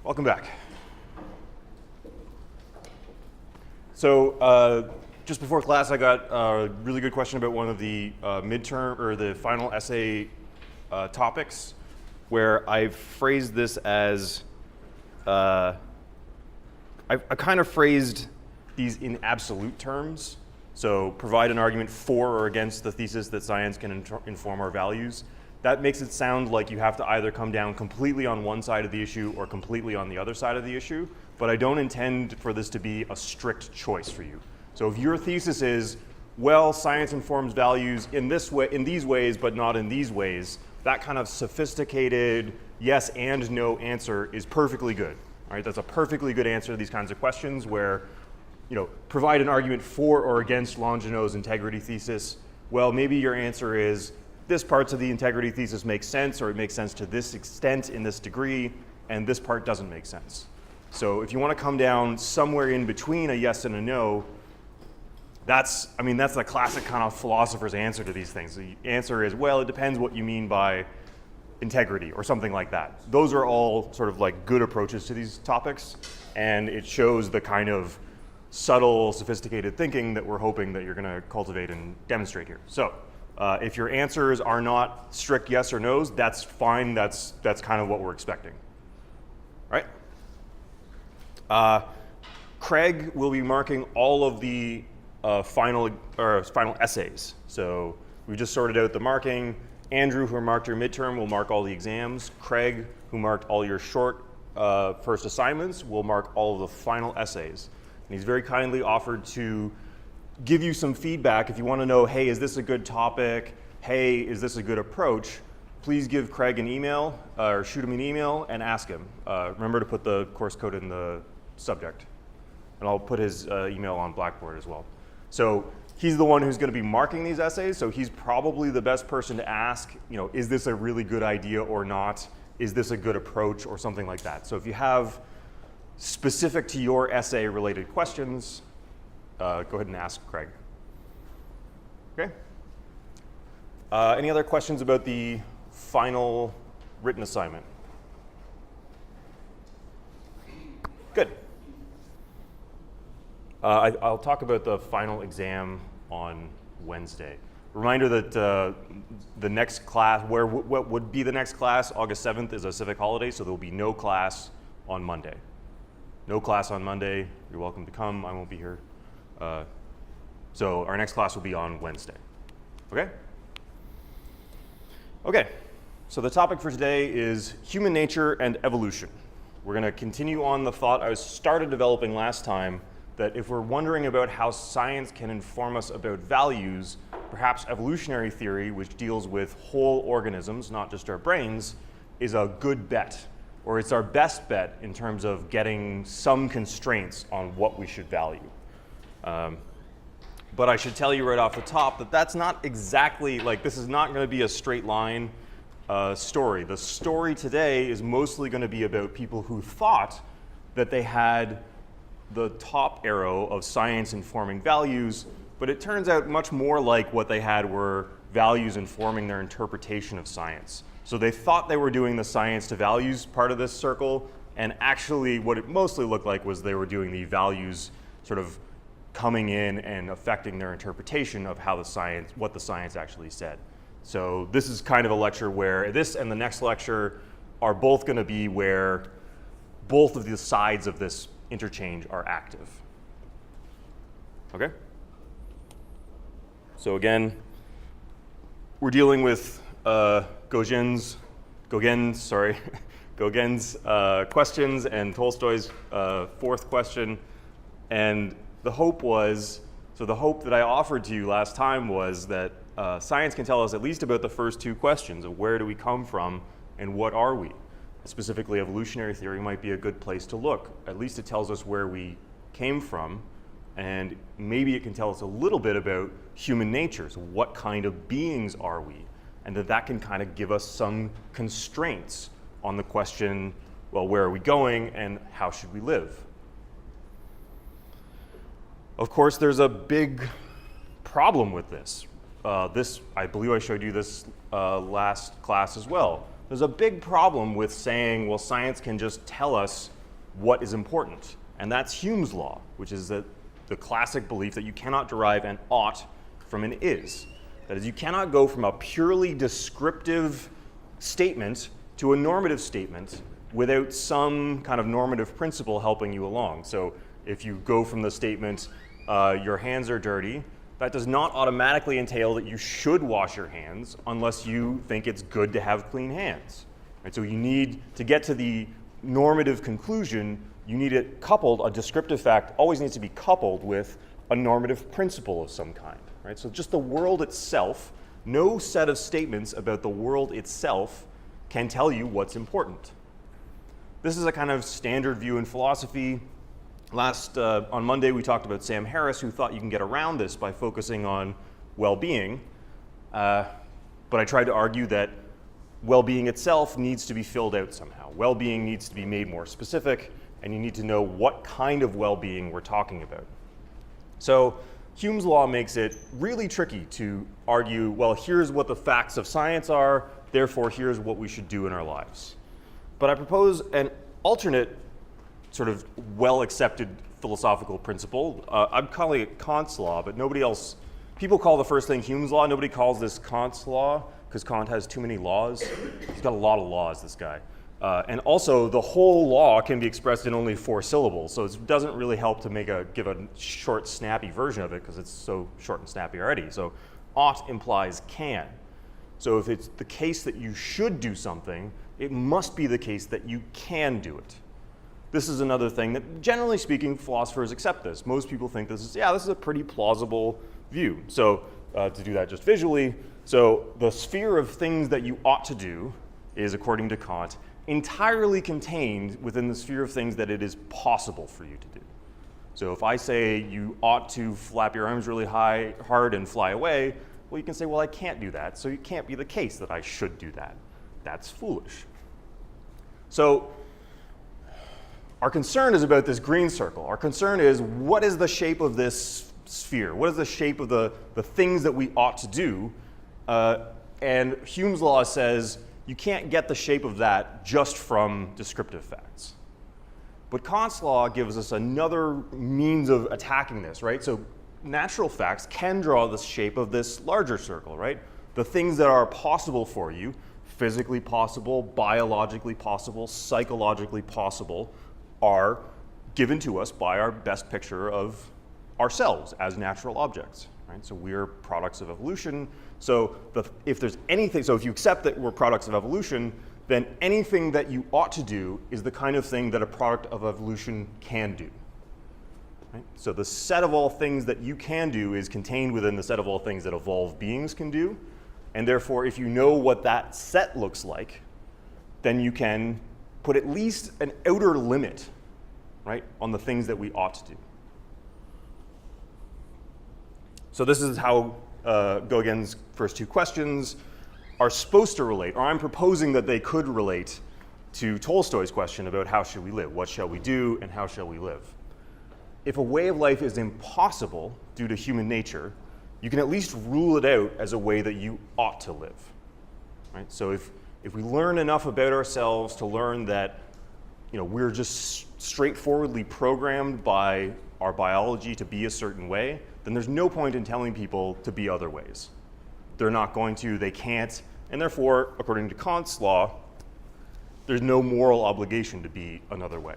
Welcome back. So just before class, I got a really good question about one of the midterm or the final essay topics, where I phrased this as I kind of phrased these in absolute terms. So provide an argument for or against the thesis that science can inform our values. That makes it sound like you have to either come down completely on one side of the issue or completely on the other side of the issue, but I don't intend for this to be a strict choice for you. So if your thesis is, well, science informs values in this way, in these ways, but not in these ways, that kind of sophisticated yes and no answer is perfectly good. All right, that's a perfectly good answer to these kinds of questions where, provide an argument for or against Longino's integrity thesis. Well, maybe your answer is, this parts of the integrity thesis make sense, or it makes sense to this extent in this degree, and this part doesn't make sense. So if you want to come down somewhere in between a yes and a no, that's the classic kind of philosopher's answer to these things. The answer is, well, it depends what you mean by integrity or something like that. Those are all sort of like good approaches to these topics, and it shows the kind of subtle, sophisticated thinking that we're hoping that you're going to cultivate and demonstrate here. So if your answers are not strict yes or no's, that's fine. That's kind of what we're expecting. Right? Craig will be marking all of the final essays. So we just sorted out the marking. Andrew, who marked your midterm, will mark all the exams. Craig, who marked all your short first assignments, will mark all of the final essays. And he's very kindly offered to give you some feedback if you want to know, hey, is this a good topic? Hey, is this a good approach? Please give Craig an email or shoot him an email and ask him. Remember to put the course code in the subject. And I'll put his email on Blackboard as well. So he's the one who's going to be marking these essays, so he's probably the best person to ask, is this a really good idea or not? Is this a good approach or something like that? So if you have specific to your essay related questions, go ahead and ask Craig. Okay? Any other questions about the final written assignment? Good. I'll talk about the final exam on Wednesday. Reminder that the next class, what would be the next class, August 7th, is a civic holiday, so there will be no class on Monday. No class on Monday. You're welcome to come. I won't be here. So our next class will be on Wednesday. Okay? Okay, so the topic for today is human nature and evolution. We're going to continue on the thought I started developing last time, that if we're wondering about how science can inform us about values, perhaps evolutionary theory, which deals with whole organisms, not just our brains, is a good bet, or it's our best bet in terms of getting some constraints on what we should value. But I should tell you right off the top that that's not exactly, this is not going to be a straight line story. The story today is mostly going to be about people who thought that they had the top arrow of science informing values, but it turns out much more like what they had were values informing their interpretation of science. So they thought they were doing the science to values part of this circle, and actually what it mostly looked like was they were doing the values sort of coming in and affecting their interpretation of how what the science actually said. So this is kind of a lecture where this and the next lecture are both going to be where both of the sides of this interchange are active. Okay? So again, we're dealing with Gauguin's questions and Tolstoy's fourth question. And the hope that I offered to you last time was that science can tell us at least about the first two questions of where do we come from and what are we. Specifically, evolutionary theory might be a good place to look. At least it tells us where we came from, and maybe it can tell us a little bit about human nature. So what kind of beings are we? And that can kind of give us some constraints on the question, well, where are we going and how should we live? Of course, there's a big problem with this. I believe I showed you this last class as well. There's a big problem with saying, well, science can just tell us what is important. And that's Hume's law, which is the classic belief that you cannot derive an ought from an is. That is, you cannot go from a purely descriptive statement to a normative statement without some kind of normative principle helping you along. So if you go from the statement, your hands are dirty, that does not automatically entail that you should wash your hands unless you think it's good to have clean hands. Right? So you need to get to the normative conclusion, you need it coupled, a descriptive fact always needs to be coupled with a normative principle of some kind. Right? So just the world itself, no set of statements about the world itself can tell you what's important. This is a kind of standard view in philosophy. On Monday, we talked about Sam Harris, who thought you can get around this by focusing on well-being. But I tried to argue that well-being itself needs to be filled out somehow. Well-being needs to be made more specific, and you need to know what kind of well-being we're talking about. So Hume's law makes it really tricky to argue, well, here's what the facts of science are, therefore here's what we should do in our lives. But I propose an alternate sort of well-accepted philosophical principle. I'm calling it Kant's law, but nobody else, people call the first thing Hume's law, nobody calls this Kant's law, because Kant has too many laws. He's got a lot of laws, this guy. And also, the whole law can be expressed in only 4 syllables, so it doesn't really help to give a short, snappy version of it, because it's so short and snappy already. So ought implies can. So if it's the case that you should do something, it must be the case that you can do it. This is another thing that, generally speaking, philosophers accept this. Most people think this is a pretty plausible view. So to do that just visually, so the sphere of things that you ought to do is, according to Kant, entirely contained within the sphere of things that it is possible for you to do. So if I say you ought to flap your arms really hard and fly away, well, you can say, well, I can't do that, so it can't be the case that I should do that. That's foolish. So our concern is about this green circle. Our concern is, what is the shape of this sphere? What is the shape of the things that we ought to do? And Hume's law says you can't get the shape of that just from descriptive facts. But Kant's law gives us another means of attacking this, right? So natural facts can draw the shape of this larger circle, right? The things that are possible for you, physically possible, biologically possible, psychologically possible, are given to us by our best picture of ourselves as natural objects, right? So we're products of evolution. So if you accept that we're products of evolution, then anything that you ought to do is the kind of thing that a product of evolution can do. Right? So the set of all things that you can do is contained within the set of all things that evolved beings can do. And therefore, if you know what that set looks like, then you can put at least an outer limit, right, on the things that we ought to do. So this is how Gauguin's first 2 questions are supposed to relate, or I'm proposing that they could relate to Tolstoy's question about how should we live, what shall we do, and how shall we live. If a way of life is impossible due to human nature, you can at least rule it out as a way that you ought to live. Right? So if we learn enough about ourselves to learn that we're just straightforwardly programmed by our biology to be a certain way, then there's no point in telling people to be other ways. They're not going to, they can't, and therefore, according to Kant's law, there's no moral obligation to be another way.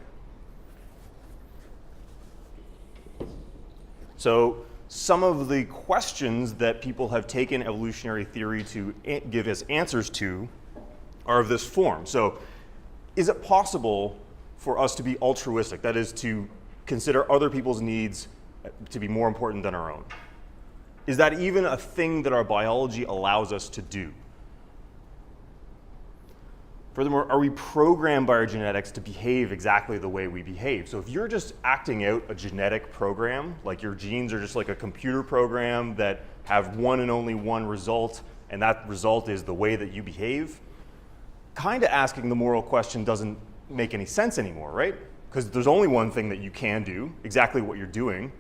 So some of the questions that people have taken evolutionary theory to give as answers to are of this form. So is it possible for us to be altruistic, that is, to consider other people's needs to be more important than our own? Is that even a thing that our biology allows us to do? Furthermore, are we programmed by our genetics to behave exactly the way we behave? So if you're just acting out a genetic program, like your genes are just like a computer program that have one and only one result, and that result is the way that you behave, kind of asking the moral question doesn't make any sense anymore, right? Because there's only one thing that you can do, exactly what you're doing,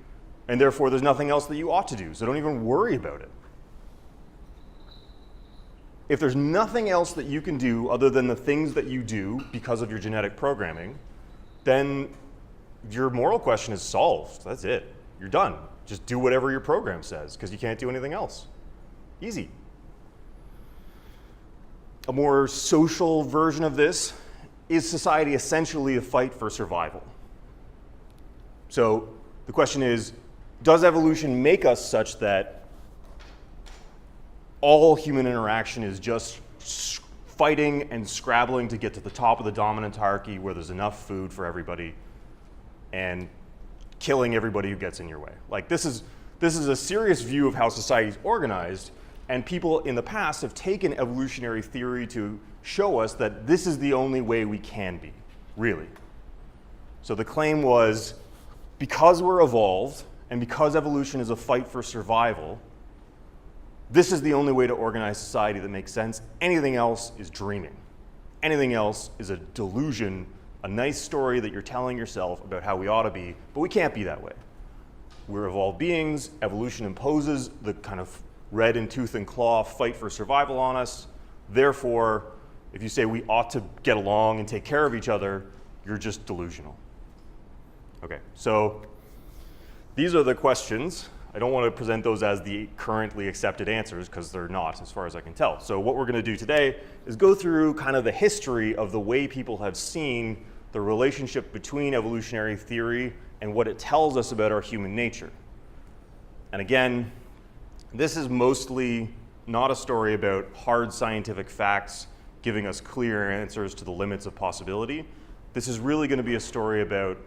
and therefore there's nothing else that you ought to do, so don't even worry about it. if there's nothing else that you can do other than the things that you do because of your genetic programming, then your moral question is solved. That's it. You're done. Just do whatever your program says because you can't do anything else. Easy. A more social version of this is society essentially a fight for survival? So the question is, does evolution make us such that all human interaction is just fighting and scrabbling to get to the top of the dominant hierarchy where there's enough food for everybody and killing everybody who gets in your way? Like, this is a serious view of how society is organized, and people in the past have taken evolutionary theory to show us that this is the only way we can be, really. So the claim was, because we're evolved and because evolution is a fight for survival, this is the only way to organize society that makes sense. Anything else is dreaming. Anything else is a delusion, a nice story that you're telling yourself about how we ought to be, but we can't be that way. We're evolved beings. Evolution imposes the kind of red in tooth and claw fight for survival on us. Therefore, if you say we ought to get along and take care of each other, you're just delusional. Okay, so these are the questions. I don't want to present those as the currently accepted answers because they're not, as far as I can tell. So what we're going to do today is go through kind of the history of the way people have seen the relationship between evolutionary theory and what it tells us about our human nature. And again, this is mostly not a story about hard scientific facts giving us clear answers to the limits of possibility. This is really going to be a story about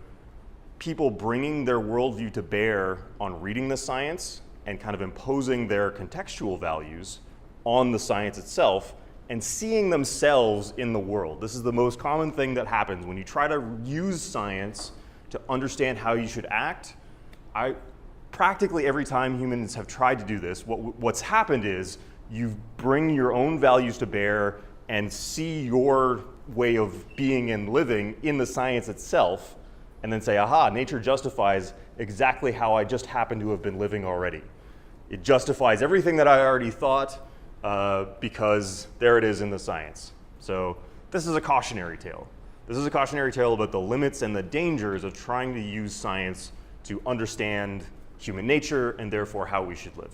people bringing their worldview to bear on reading the science and kind of imposing their contextual values on the science itself and seeing themselves in the world. This is the most common thing that happens when you try to use science to understand how you should act. Practically every time humans have tried to do this, what's happened is you bring your own values to bear and see your way of being and living in the science itself, and then say, aha, nature justifies exactly how I just happen to have been living already. It justifies everything that I already thought because there it is in the science. So this is a cautionary tale. This is a cautionary tale about the limits and the dangers of trying to use science to understand human nature and therefore how we should live.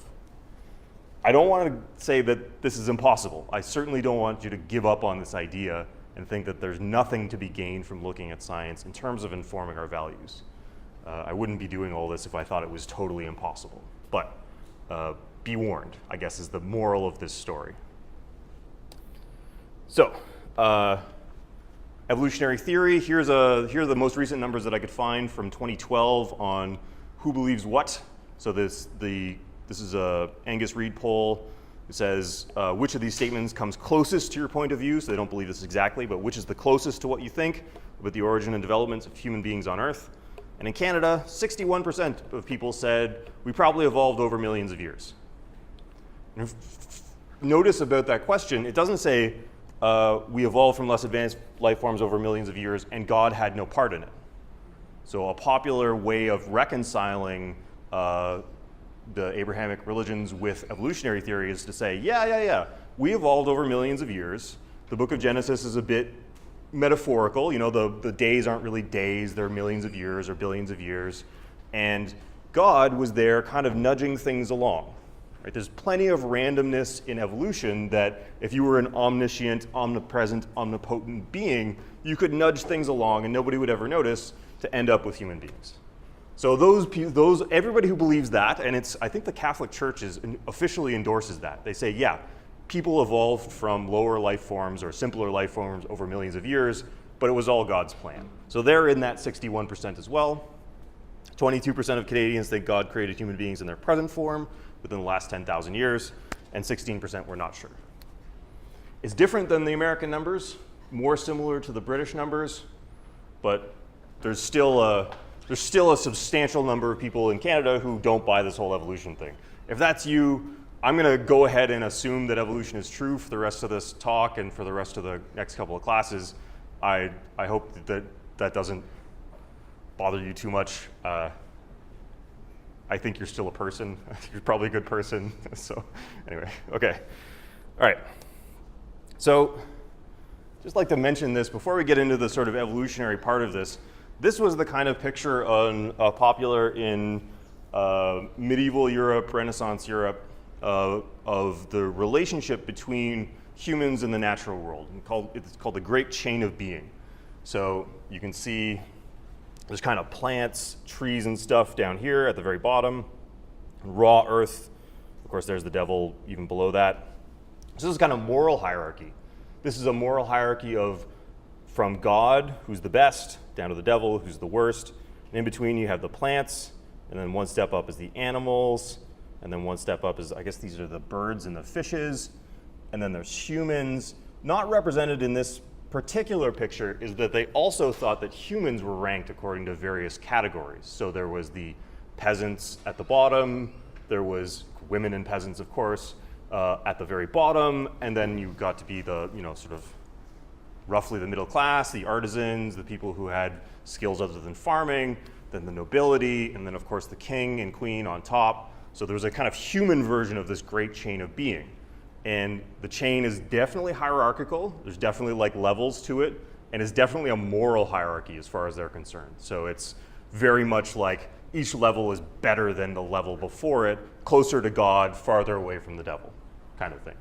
I don't want to say that this is impossible. I certainly don't want you to give up on this idea and think that there's nothing to be gained from looking at science in terms of informing our values. I wouldn't be doing all this if I thought it was totally impossible. But be warned, I guess, is the moral of this story. So, evolutionary theory, here are the most recent numbers that I could find from 2012 on who believes what. So this is a Angus Reid poll. It says which of these statements comes closest to your point of view. So they don't believe this exactly, but which is the closest to what you think about the origin and development of human beings on Earth. And in Canada, 61% of people said we probably evolved over millions of years. And notice about that question, it doesn't say we evolved from less advanced life forms over millions of years and God had no part in it. So a popular way of reconciling the Abrahamic religions with evolutionary theory is to say, yeah, we evolved over millions of years. The book of Genesis is a bit metaphorical. You know, the days aren't really days, they're millions of years or billions of years. And God was there kind of nudging things along. Right? There's plenty of randomness in evolution that if you were an omniscient, omnipresent, omnipotent being, you could nudge things along and nobody would ever notice to end up with human beings. So everybody who believes that, and I think the Catholic Church officially endorses that. They say, yeah, people evolved from lower life forms or simpler life forms over millions of years, but it was all God's plan. So they're in that 61% as well. 22% of Canadians think God created human beings in their present form within the last 10,000 years, and 16% were not sure. It's different than the American numbers, more similar to the British numbers, but there's still a substantial number of people in Canada who don't buy this whole evolution thing. If that's you, I'm going to go ahead and assume that evolution is true for the rest of this talk and for the rest of the next couple of classes. I hope that doesn't bother you too much. I think you're still a person. I think you're probably a good person. So anyway, okay. All right. So just like to mention this, before we get into the sort of evolutionary part of this, this was the kind of picture popular in medieval Europe, Renaissance Europe, of the relationship between humans and the natural world. It's called the Great Chain of Being. So you can see there's kind of plants, trees, and stuff down here at the very bottom, raw earth. Of course, there's the devil even below that. So this is kind of moral hierarchy. This is a moral hierarchy from God, who's the best, down to the devil, who's the worst. And in between, you have the plants, and then one step up is the animals, and then one step up is, I guess these are the birds and the fishes, and then there's humans. Not represented in this particular picture is that they also thought that humans were ranked according to various categories. So there was the peasants at the bottom, there was women and peasants, of course, at the very bottom, and then you got to be the, sort of roughly the middle class, the artisans, the people who had skills other than farming, then the nobility, and then of course the king and queen on top. So there was a kind of human version of this great chain of being. And the chain is definitely hierarchical. There's definitely like levels to it, and it's definitely a moral hierarchy as far as they're concerned. So it's very much like each level is better than the level before it, closer to God, farther away from the devil, kind of thing.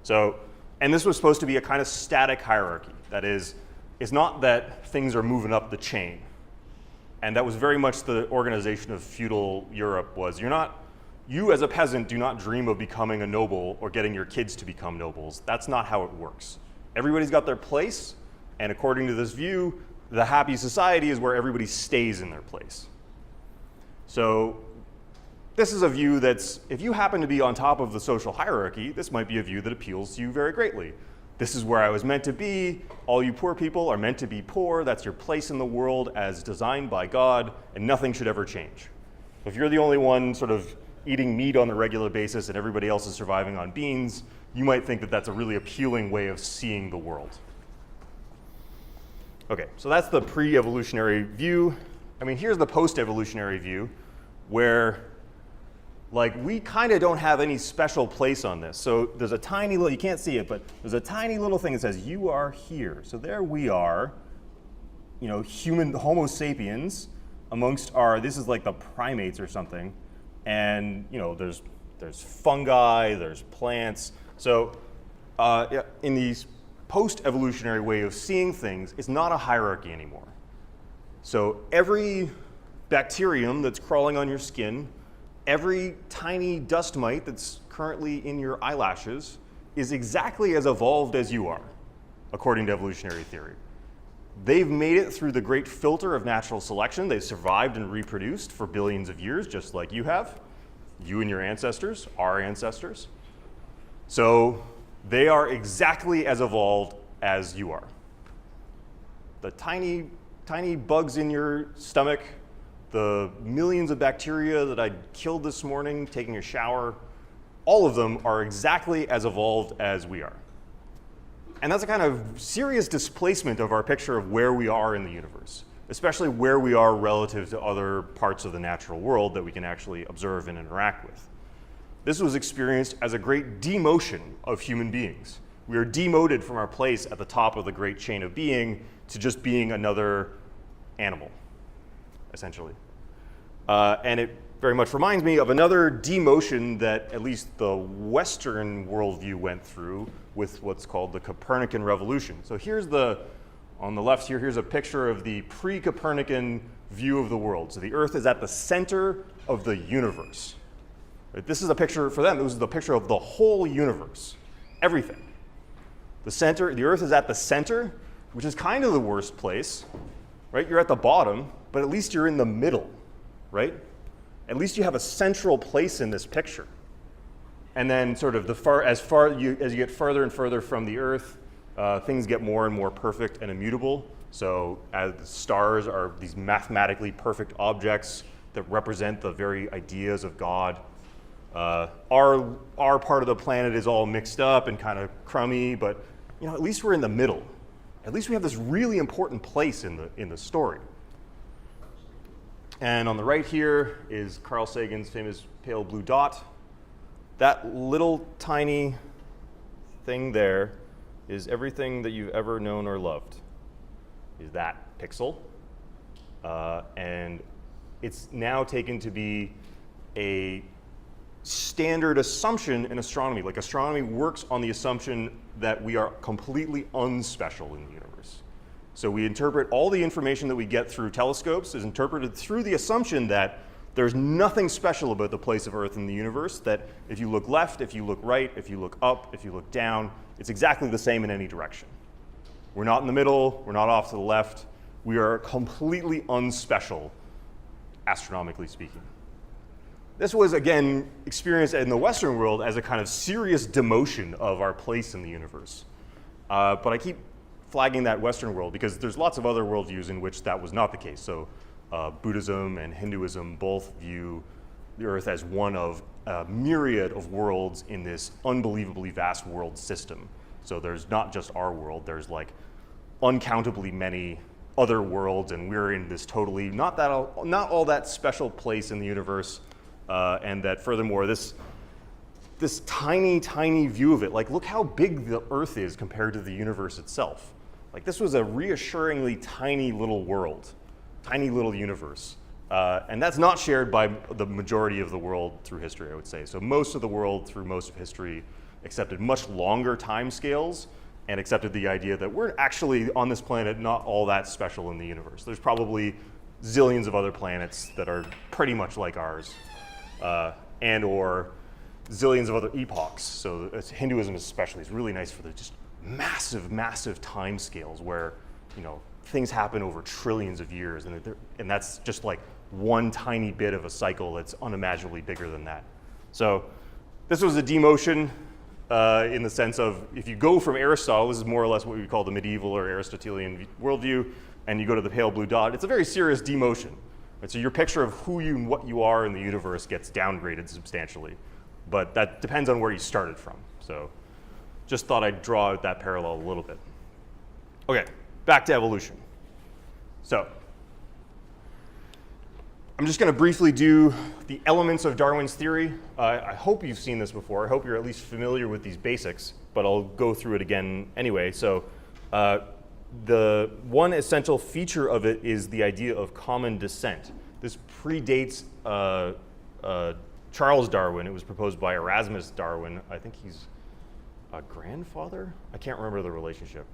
So, and this was supposed to be a kind of static hierarchy. That is, it's not that things are moving up the chain. And that was very much the organization of feudal Europe was, you as a peasant do not dream of becoming a noble or getting your kids to become nobles. That's not how it works. Everybody's got their place, and according to this view, the happy society is where everybody stays in their place. So this is a view that's, if you happen to be on top of the social hierarchy, this might be a view that appeals to you very greatly. This is where I was meant to be. All you poor people are meant to be poor. That's your place in the world as designed by God, and nothing should ever change. If you're the only one sort of eating meat on a regular basis and everybody else is surviving on beans, you might think that that's a really appealing way of seeing the world. Okay, so that's the pre-evolutionary view. I mean, here's the post-evolutionary view, where we kind of don't have any special place on this. So there's a tiny little, you can't see it, but there's a tiny little thing that says, you are here. So there we are, human Homo sapiens amongst this is like the primates or something. And, there's fungi, there's plants. So in the post-evolutionary way of seeing things, it's not a hierarchy anymore. So every bacterium that's crawling on your skin, every tiny dust mite that's currently in your eyelashes is exactly as evolved as you are, according to evolutionary theory. They've made it through the great filter of natural selection. They've survived and reproduced for billions of years, just like you have. You and your ancestors, our ancestors. So they are exactly as evolved as you are. The tiny, tiny bugs in your stomach, the millions of bacteria that I killed this morning taking a shower, all of them are exactly as evolved as we are. And that's a kind of serious displacement of our picture of where we are in the universe, especially where we are relative to other parts of the natural world that we can actually observe and interact with. This was experienced as a great demotion of human beings. We are demoted from our place at the top of the great chain of being to just being another animal, essentially. And it very much reminds me of another demotion that at least the Western worldview went through with what's called the Copernican revolution. So here's on the left here, here's a picture of the pre-Copernican view of the world. So the Earth is at the center of the universe. Right? This is a picture, for them, it was the picture of the whole universe, everything. The Earth is at the center, which is kind of the worst place, right? You're at the bottom, but at least you're in the middle, right? At least you have a central place in this picture. And then sort of as you get further and further from the Earth, things get more and more perfect and immutable. So as the stars are these mathematically perfect objects that represent the very ideas of God. Our part of the planet is all mixed up and kind of crummy, but at least we're in the middle. At least we have this really important place in the story. And on the right here is Carl Sagan's famous pale blue dot. That little tiny thing there is everything that you've ever known or loved. Is that pixel? And it's now taken to be a standard assumption in astronomy. Like astronomy works on the assumption that we are completely unspecial in the universe. So we interpret all the information that we get through telescopes is interpreted through the assumption that there's nothing special about the place of Earth in the universe, that if you look left, if you look right, if you look up, if you look down, it's exactly the same in any direction. We're not in the middle, we're not off to the left. We are completely unspecial, astronomically speaking. This was, again, experienced in the Western world as a kind of serious demotion of our place in the universe. But I keep flagging that Western world because there's lots of other worldviews in which that was not the case. So Buddhism and Hinduism both view the Earth as one of a myriad of worlds in this unbelievably vast world system. So there's not just our world, there's like uncountably many other worlds, and we're in this totally not all that special place in the universe, and that furthermore, this tiny, tiny view of it, like look how big the Earth is compared to the universe itself. Like this was a reassuringly tiny little world, tiny little universe. And that's not shared by the majority of the world through history, I would say. So most of the world through most of history accepted much longer time scales and accepted the idea that we're actually on this planet not all that special in the universe. There's probably zillions of other planets that are pretty much like ours, and or zillions of other epochs. So Hinduism especially is really nice for the just massive, massive time scales where, you know, things happen over trillions of years, and that's just like one tiny bit of a cycle that's unimaginably bigger than that. So this was a demotion in the sense of if you go from Aristotle, this is more or less what we call the medieval or Aristotelian worldview, and you go to the pale blue dot, it's a very serious demotion. Right? So your picture of who you and what you are in the universe gets downgraded substantially, but that depends on where you started from. So just thought I'd draw out that parallel a little bit. Okay, back to evolution. So I'm just going to briefly do the elements of Darwin's theory. I hope you've seen this before. I hope you're at least familiar with these basics, but I'll go through it again anyway. So the one essential feature of it is the idea of common descent. This predates Charles Darwin. It was proposed by Erasmus Darwin. I think he's a grandfather? I can't remember the relationship.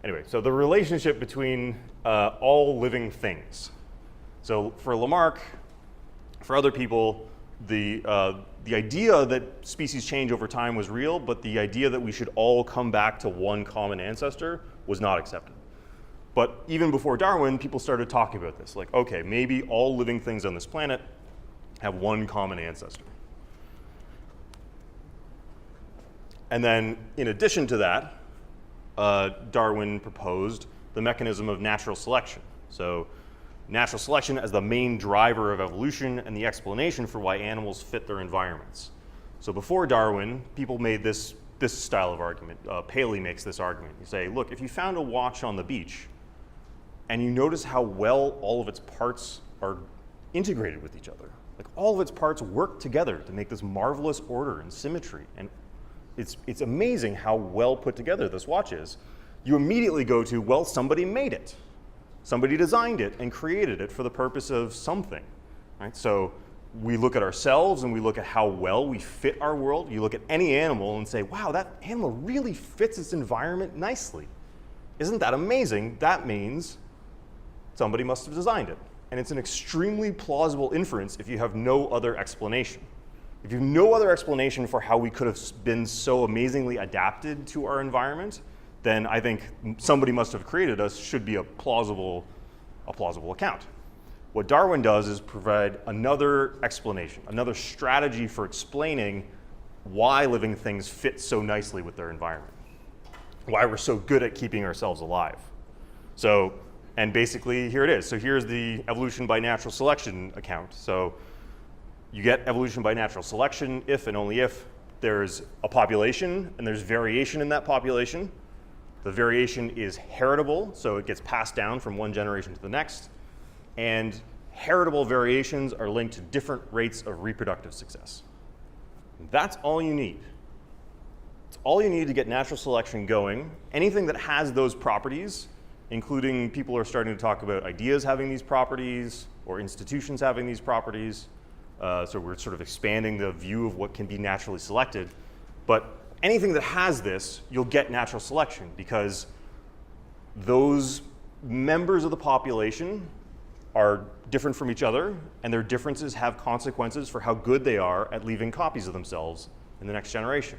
Anyway, so the relationship between all living things. So for Lamarck, for other people, the idea that species change over time was real, but the idea that we should all come back to one common ancestor was not accepted. But even before Darwin, people started talking about this. Like, okay, maybe all living things on this planet have one common ancestor. And then in addition to that, Darwin proposed the mechanism of natural selection. So natural selection as the main driver of evolution and the explanation for why animals fit their environments. So before Darwin, people made this style of argument. Paley makes this argument. You say, look, if you found a watch on the beach and you notice how well all of its parts are integrated with each other, like all of its parts work together to make this marvelous order and symmetry, and it's amazing how well put together this watch is, you immediately go to, well, somebody made it. Somebody designed it and created it for the purpose of something, right? So we look at ourselves and we look at how well we fit our world. You look at any animal and say, wow, that animal really fits its environment nicely. Isn't that amazing? That means somebody must have designed it. And it's an extremely plausible inference if you have no other explanation. If you have no other explanation for how we could have been so amazingly adapted to our environment, then I think somebody must have created us should be a plausible account. What Darwin does is provide another explanation, another strategy for explaining why living things fit so nicely with their environment, why we're so good at keeping ourselves alive. So, and basically here it is. So here's the evolution by natural selection account. So you get evolution by natural selection if and only if there's a population and there's variation in that population. The variation is heritable, so it gets passed down from one generation to the next. And heritable variations are linked to different rates of reproductive success. That's all you need. It's all you need to get natural selection going. Anything that has those properties, including people are starting to talk about ideas having these properties or institutions having these properties. So we're sort of expanding the view of what can be naturally selected. But anything that has this, you'll get natural selection because those members of the population are different from each other, and their differences have consequences for how good they are at leaving copies of themselves in the next generation.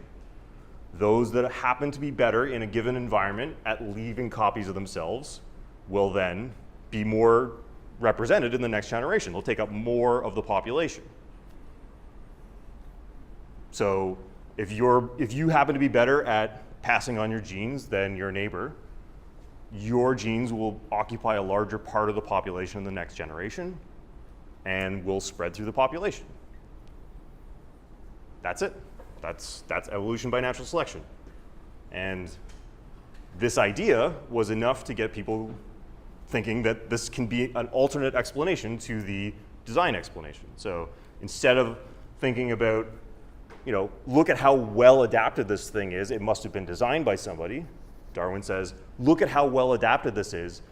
Those that happen to be better in a given environment at leaving copies of themselves will then be more represented in the next generation. They'll take up more of the population. So if you happen to be better at passing on your genes than your neighbor, your genes will occupy a larger part of the population in the next generation and will spread through the population. That's it. That's evolution by natural selection. And this idea was enough to get people thinking that this can be an alternate explanation to the design explanation. So instead of thinking about, look at how well adapted this thing is, it must have been designed by somebody, Darwin says, look at how well adapted this is.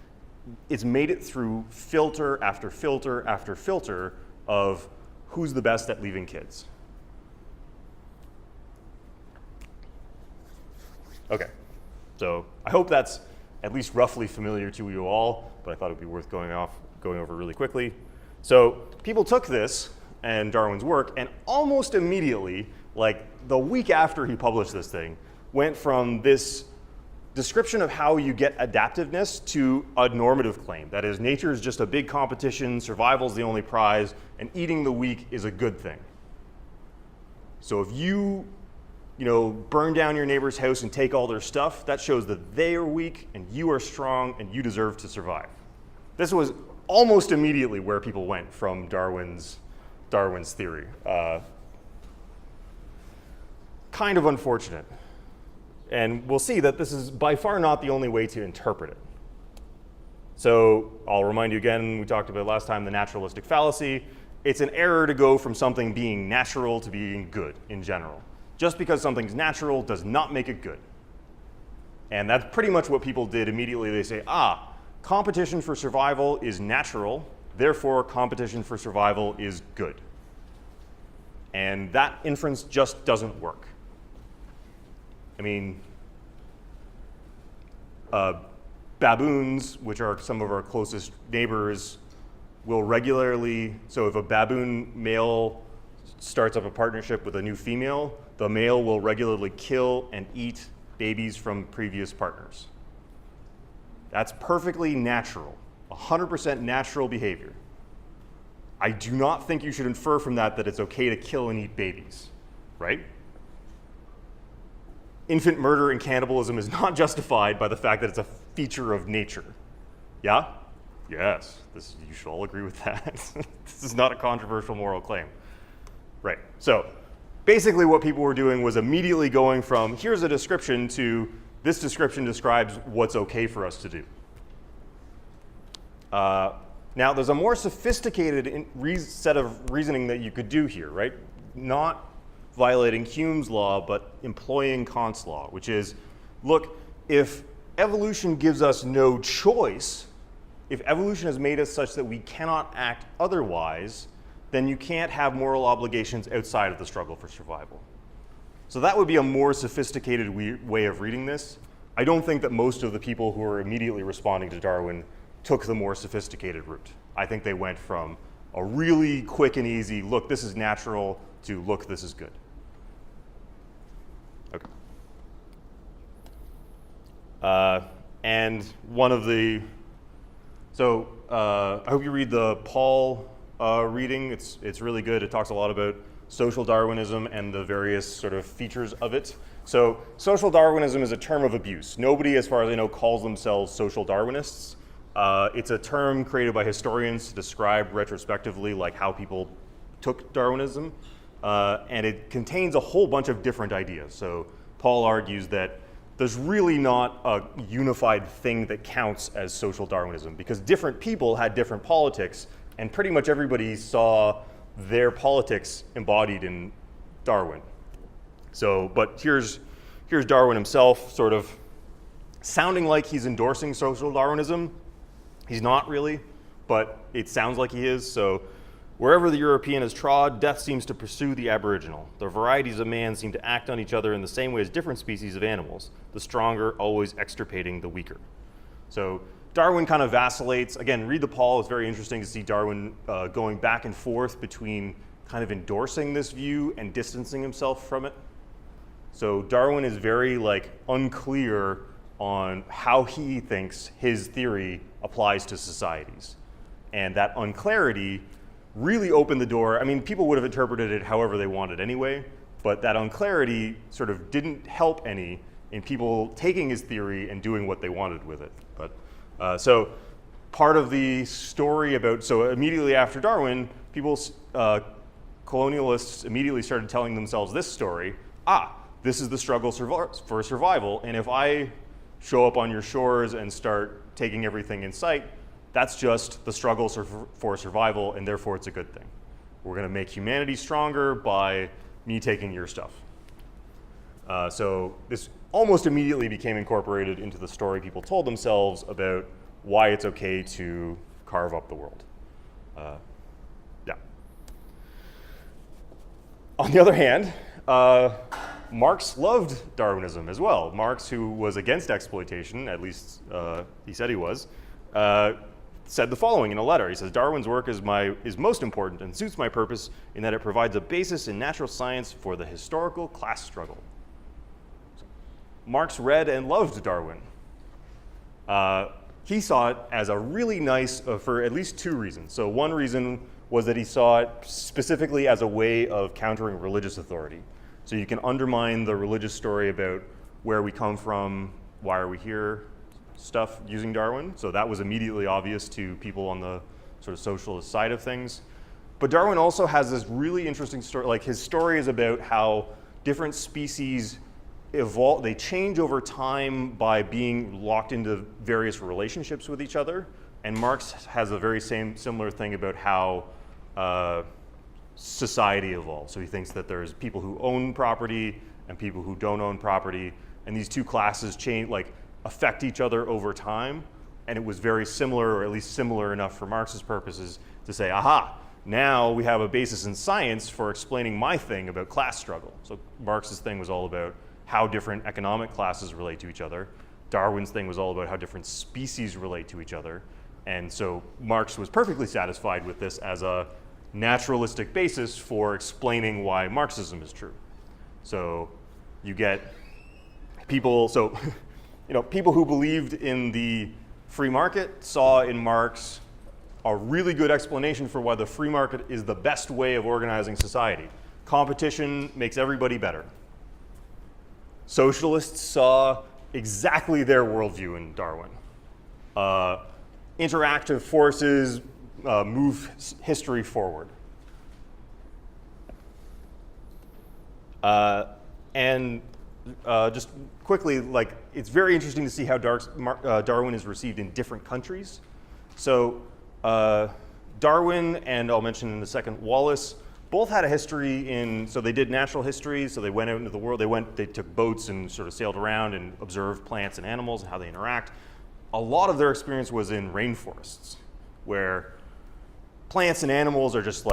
It's made it through filter after filter after filter of who's the best at leaving kids. Okay, so I hope that's at least roughly familiar to you all, but I thought it'd be worth going over really quickly. So people took this and Darwin's work and almost immediately, like the week after he published this thing, went from this description of how you get adaptiveness to a normative claim. That is, nature is just a big competition, survival's the only prize, and eating the weak is a good thing. So if you burn down your neighbor's house and take all their stuff, that shows that they are weak and you are strong and you deserve to survive. This was almost immediately where people went from Darwin's theory. Kind of unfortunate. And we'll see that this is by far not the only way to interpret it. So I'll remind you again, we talked about last time the naturalistic fallacy. It's an error to go from something being natural to being good in general. Just because something's natural does not make it good. And that's pretty much what people did immediately. They say, competition for survival is natural, therefore competition for survival is good. And that inference just doesn't work. I mean, baboons, which are some of our closest neighbors, will regularly, so if a baboon male starts up a partnership with a new female, the male will regularly kill and eat babies from previous partners. That's perfectly natural, 100% natural behavior. I do not think you should infer from that that it's okay to kill and eat babies, right? Infant murder and cannibalism is not justified by the fact that it's a feature of nature. Yeah? Yes, you should all agree with that. This is not a controversial moral claim. Right, so basically what people were doing was immediately going from here's a description to this description describes what's okay for us to do. Now there's a more sophisticated set of reasoning that you could do here, right? Not violating Hume's law, but employing Kant's law, which is, look, if evolution gives us no choice, if evolution has made us such that we cannot act otherwise, then you can't have moral obligations outside of the struggle for survival. So that would be a more sophisticated way of reading this. I don't think that most of the people who are immediately responding to Darwin took the more sophisticated route. I think they went from a really quick and easy, look, this is natural, to look, this is good. Okay. And one of the, so I hope you read the Paul reading. It's really good. It talks a lot about social Darwinism and the various sort of features of it. So social Darwinism is a term of abuse. Nobody, as far as I know, calls themselves social Darwinists. It's a term created by historians to describe retrospectively like how people took Darwinism. And it contains a whole bunch of different ideas. So Paul argues that there's really not a unified thing that counts as social Darwinism because different people had different politics and pretty much everybody saw their politics embodied in Darwin. So, but here's here's Darwin himself sort of sounding like he's endorsing social Darwinism. He's not really, but it sounds like he is. So wherever the European has trod, death seems to pursue the aboriginal. The varieties of man seem to act on each other in the same way as different species of animals, the stronger always extirpating the weaker. So Darwin kind of vacillates. Again, read the Paul. It's very interesting to see Darwin going back and forth between kind of endorsing this view and distancing himself from it. So Darwin is very unclear on how he thinks his theory applies to societies. And that unclarity really opened the door. I mean, people would have interpreted it however they wanted anyway, but that unclarity sort of didn't help any in people taking his theory and doing what they wanted with it. But so part of the story about, so immediately after Darwin, people, colonialists immediately started telling themselves this story, this is the struggle for survival, and if I show up on your shores and start taking everything in sight, that's just the struggle for survival, and therefore it's a good thing. We're going to make humanity stronger by me taking your stuff. So this almost immediately became incorporated into the story people told themselves about why it's okay to carve up the world. Yeah. On the other hand, Marx loved Darwinism as well. Marx, who was against exploitation, at least he said he was, said the following in a letter. He says, Darwin's work is most important and suits my purpose in that it provides a basis in natural science for the historical class struggle. Marx read and loved Darwin. He saw it as a really nice, for at least two reasons. So one reason was that he saw it specifically as a way of countering religious authority. So you can undermine the religious story about where we come from, why are we here, stuff using Darwin. So that was immediately obvious to people on the sort of socialist side of things. But Darwin also has this really interesting story. His story is about how different species evolve, they change over time by being locked into various relationships with each other. And Marx has a very similar thing about how society evolves. So he thinks that there's people who own property and people who don't own property, and these two classes affect each other over time. And it was very similar, or at least similar enough for Marx's purposes, to say, aha, now we have a basis in science for explaining my thing about class struggle. So Marx's thing was all about how different economic classes relate to each other. Darwin's thing was all about how different species relate to each other. And so Marx was perfectly satisfied with this as a naturalistic basis for explaining why Marxism is true. So you get people, people who believed in the free market saw in Marx a really good explanation for why the free market is the best way of organizing society. Competition makes everybody better. Socialists saw exactly their worldview in Darwin. Interactive forces move history forward. And just quickly, it's very interesting to see how Darwin is received in different countries. So Darwin, and I'll mention in a second, Wallace, both had a history so they did natural history, so they went out into the world, they took boats and sort of sailed around and observed plants and animals and how they interact. A lot of their experience was in rainforests, where plants and animals are just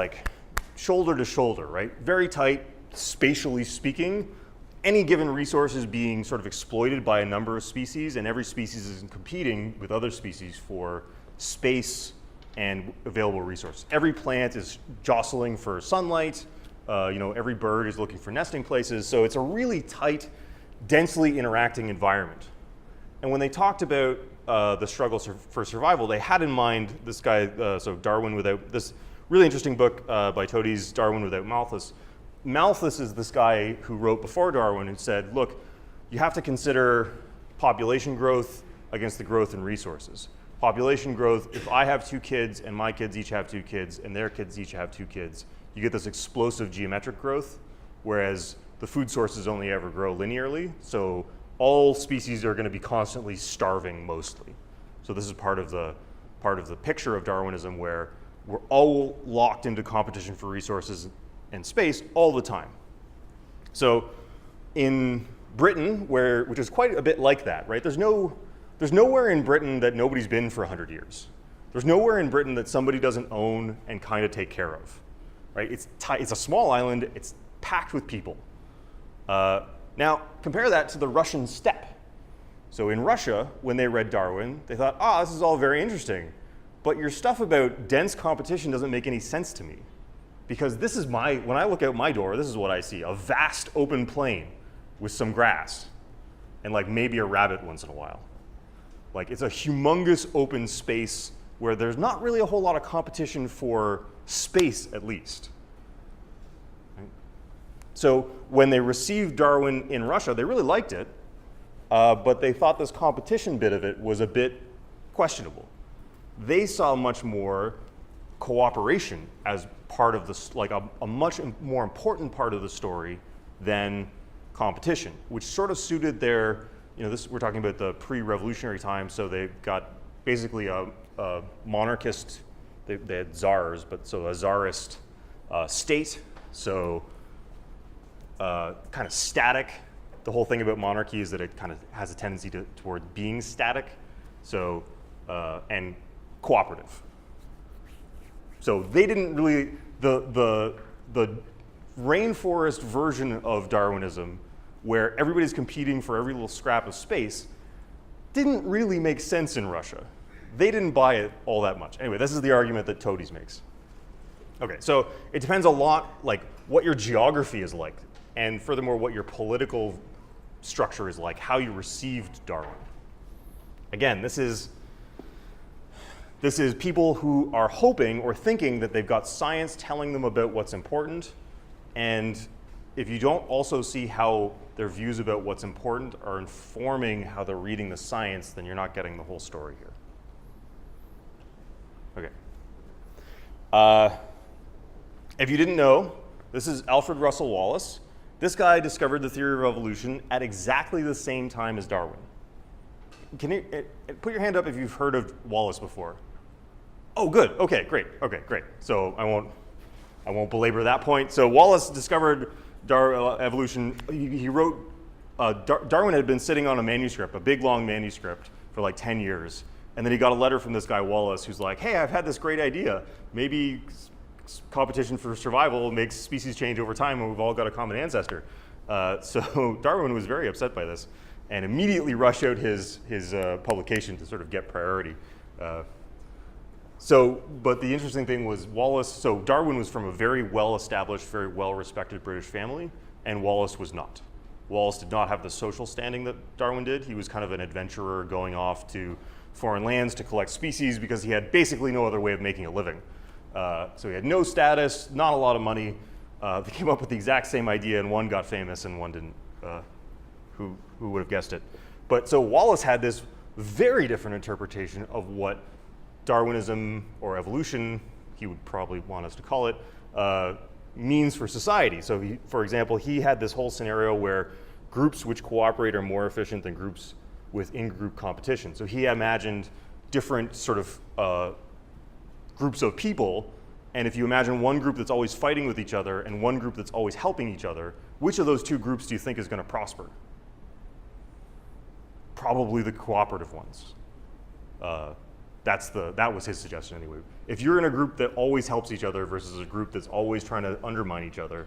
shoulder to shoulder, right? Very tight, spatially speaking. Any given resource is being sort of exploited by a number of species, and every species is competing with other species for space and available resources. Every plant is jostling for sunlight. Every bird is looking for nesting places. So it's a really tight, densely interacting environment. And when they talked about the struggle for survival, they had in mind this guy, so Darwin without, this really interesting book by Tody's Darwin Without Malthus. Malthus is this guy who wrote before Darwin who said, look, you have to consider population growth against the growth in resources. Population growth, if I have 2 kids and my kids each have 2 kids and their kids each have 2 kids, you get this explosive geometric growth, whereas the food sources only ever grow linearly. So all species are going to be constantly starving mostly. So this is part of the picture of Darwinism, where we're all locked into competition for resources and space all the time. So in Britain, which is quite a bit like that, right? There's nowhere in Britain that nobody's been for 100 years. There's nowhere in Britain that somebody doesn't own and kind of take care of, right? It's a small island. It's packed with people. Now, compare that to the Russian steppe. So in Russia, when they read Darwin, they thought, this is all very interesting, but your stuff about dense competition doesn't make any sense to me. Because when I look out my door, this is what I see, a vast open plain with some grass and like maybe a rabbit once in a while. Like it's a humongous open space where there's not really a whole lot of competition for space, at least. Right? So when they received Darwin in Russia, they really liked it, but they thought this competition bit of it was a bit questionable. They saw much more cooperation as part of this, like a much more important part of the story than competition, which sort of suited their, we're talking about the pre-revolutionary time, so they got basically a monarchist, they had czars, but so a czarist state, so kind of static. The whole thing about monarchy is that it kind of has a tendency toward being static, so, and cooperative. So they didn't really, the rainforest version of Darwinism, where everybody's competing for every little scrap of space, didn't really make sense in Russia. They didn't buy it all that much. Anyway, this is the argument that Toadies makes. Okay, so it depends a lot, like what your geography is like, and furthermore, what your political structure is like, how you received Darwin. Again, this is people who are hoping or thinking that they've got science telling them about what's important, and if you don't also see how their views about what's important are informing how they're reading the science, then you're not getting the whole story here. Okay. If you didn't know, this is Alfred Russell Wallace. This guy discovered the theory of evolution at exactly the same time as Darwin. Can you put your hand up if you've heard of Wallace before? Oh, good. Okay, great. Okay, great. So I won't belabor that point. So Wallace discovered evolution. He wrote. Darwin had been sitting on a manuscript, a big long manuscript, for like 10 years, and then he got a letter from this guy Wallace, who's like, "Hey, I've had this great idea. Maybe competition for survival makes species change over time, and we've all got a common ancestor." So Darwin was very upset by this, and immediately rushed out his publication to sort of get priority. But the interesting thing was so Darwin was from a very well-established, very well-respected British family, and Wallace was not. Wallace did not have the social standing that Darwin did. He was kind of an adventurer going off to foreign lands to collect species because he had basically no other way of making a living. So he had no status, not a lot of money. They came up with the exact same idea, and one got famous and one didn't. Who would have guessed it? But so Wallace had this very different interpretation of what Darwinism or evolution, he would probably want us to call it, means for society. So for example, he had this whole scenario where groups which cooperate are more efficient than groups with in-group competition. So he imagined different sort of groups of people, and if you imagine one group that's always fighting with each other and one group that's always helping each other, which of those two groups do you think is going to prosper? Probably the cooperative ones. That was his suggestion anyway. If you're in a group that always helps each other versus a group that's always trying to undermine each other,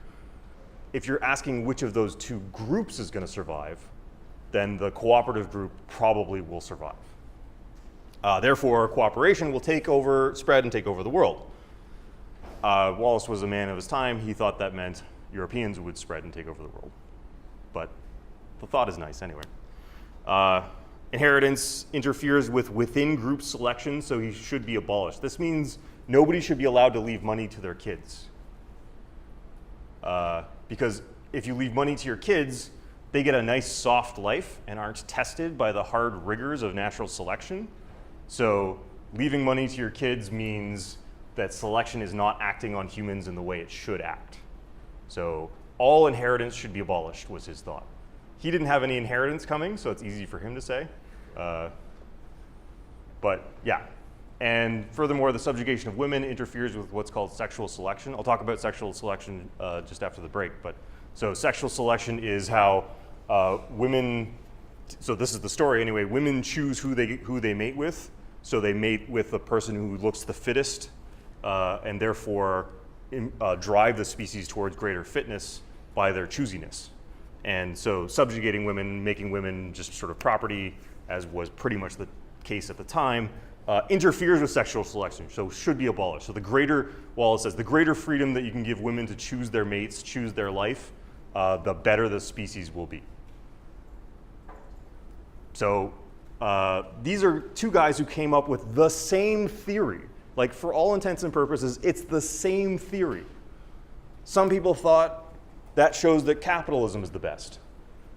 if you're asking which of those two groups is going to survive, then the cooperative group probably will survive. Therefore, cooperation will spread and take over the world. Wallace was a man of his time. He thought that meant Europeans would spread and take over the world. But the thought is nice anyway. Inheritance interferes with within-group selection, so he should be abolished. This means nobody should be allowed to leave money to their kids. Because if you leave money to your kids, they get a nice soft life and aren't tested by the hard rigors of natural selection. So leaving money to your kids means that selection is not acting on humans in the way it should act. So all inheritance should be abolished, was his thought. He didn't have any inheritance coming, so it's easy for him to say. But yeah. And furthermore, the subjugation of women interferes with what's called sexual selection. I'll talk about sexual selection just after the break. But so sexual selection is how women, so this is the story anyway, women choose who they mate with, so they mate with the person who looks the fittest, and therefore drive the species towards greater fitness by their choosiness. And so subjugating women, making women just sort of property, as was pretty much the case at the time, interferes with sexual selection, so should be abolished. So the greater, Wallace says, the greater freedom that you can give women to choose their mates, choose their life, the better the species will be. So these are two guys who came up with the same theory. Like, for all intents and purposes, it's the same theory. Some people thought that shows that capitalism is the best.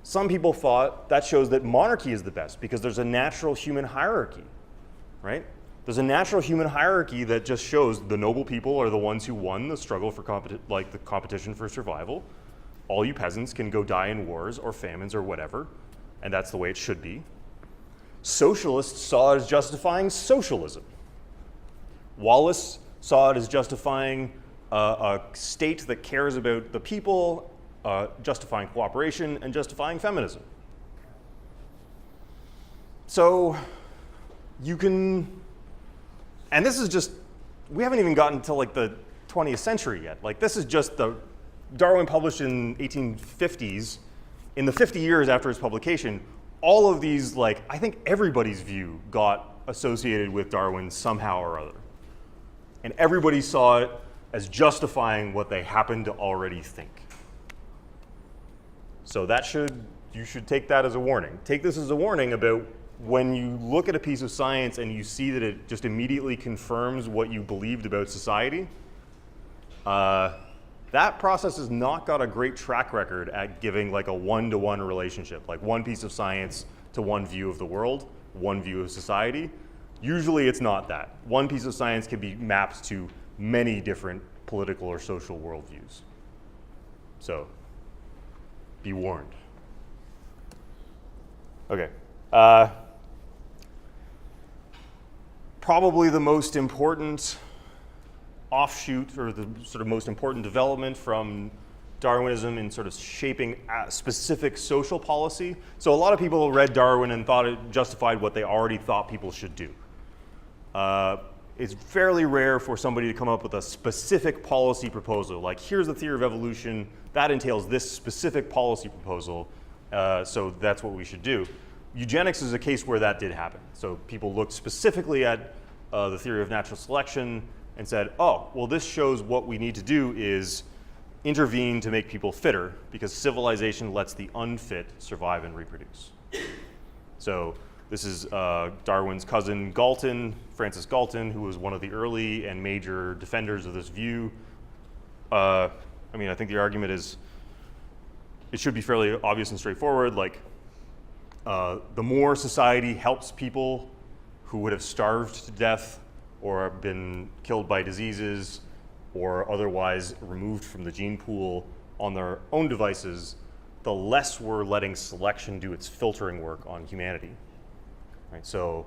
Some people thought that shows that monarchy is the best because there's a natural human hierarchy, right? There's a natural human hierarchy that just shows the noble people are the ones who won the struggle for the competition for survival. All you peasants can go die in wars or famines or whatever, and that's the way it should be. Socialists saw it as justifying socialism. Wallace saw it as justifying a state that cares about the people, justifying cooperation, and justifying feminism. So you can, and this is just, we haven't even gotten to like the 20th century yet. Like, this is just Darwin published in 1850s. In the 50 years after his publication, all of these, like, I think everybody's view got associated with Darwin somehow or other. And everybody saw it as justifying what they happened to already think. So you should take that as a warning. Take this as a warning about when you look at a piece of science and you see that it just immediately confirms what you believed about society, that process has not got a great track record at giving like a one-to-one relationship, like one piece of science to one view of the world, one view of society. Usually it's not that. One piece of science can be mapped to many different political or social worldviews. So be warned. Okay. Probably the most important offshoot, or the sort of most important development from Darwinism in sort of shaping specific social policy. So a lot of people read Darwin and thought it justified what they already thought people should do. It's fairly rare for somebody to come up with a specific policy proposal, like here's the theory of evolution, that entails this specific policy proposal, so that's what we should do. Eugenics is a case where that did happen. So people looked specifically at the theory of natural selection and said, oh, well, this shows what we need to do is intervene to make people fitter because civilization lets the unfit survive and reproduce. So this is Darwin's cousin Galton, Francis Galton, who was one of the early and major defenders of this view. I mean, I think the argument is, it should be fairly obvious and straightforward. Like, the more society helps people who would have starved to death or been killed by diseases or otherwise removed from the gene pool on their own devices, the less we're letting selection do its filtering work on humanity. Right? So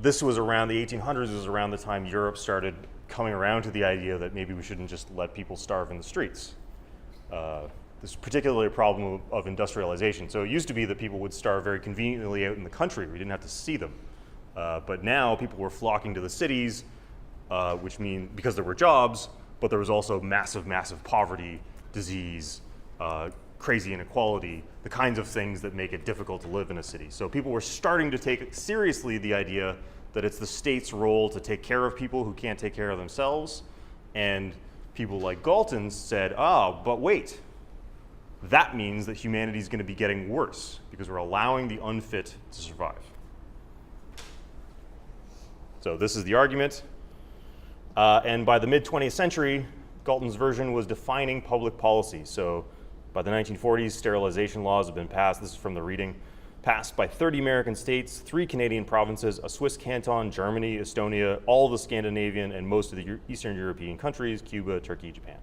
this was around the 1800s, was around the time Europe started coming around to the idea that maybe we shouldn't just let people starve in the streets. This is particularly a problem of industrialization. So it used to be that people would starve very conveniently out in the country. We didn't have to see them. But now people were flocking to the cities, which mean because there were jobs, but there was also massive, massive poverty, disease, crazy inequality, the kinds of things that make it difficult to live in a city. So people were starting to take seriously the idea that it's the state's role to take care of people who can't take care of themselves. And people like Galton said, oh, but wait, that means that humanity is going to be getting worse because we're allowing the unfit to survive. So this is the argument. And by the mid-20th century, Galton's version was defining public policy. So by the 1940s, sterilization laws have been passed. This is from the reading. Passed by 30 American states, 3 Canadian provinces, a Swiss canton, Germany, Estonia, all the Scandinavian and most of the Eastern European countries, Cuba, Turkey, Japan.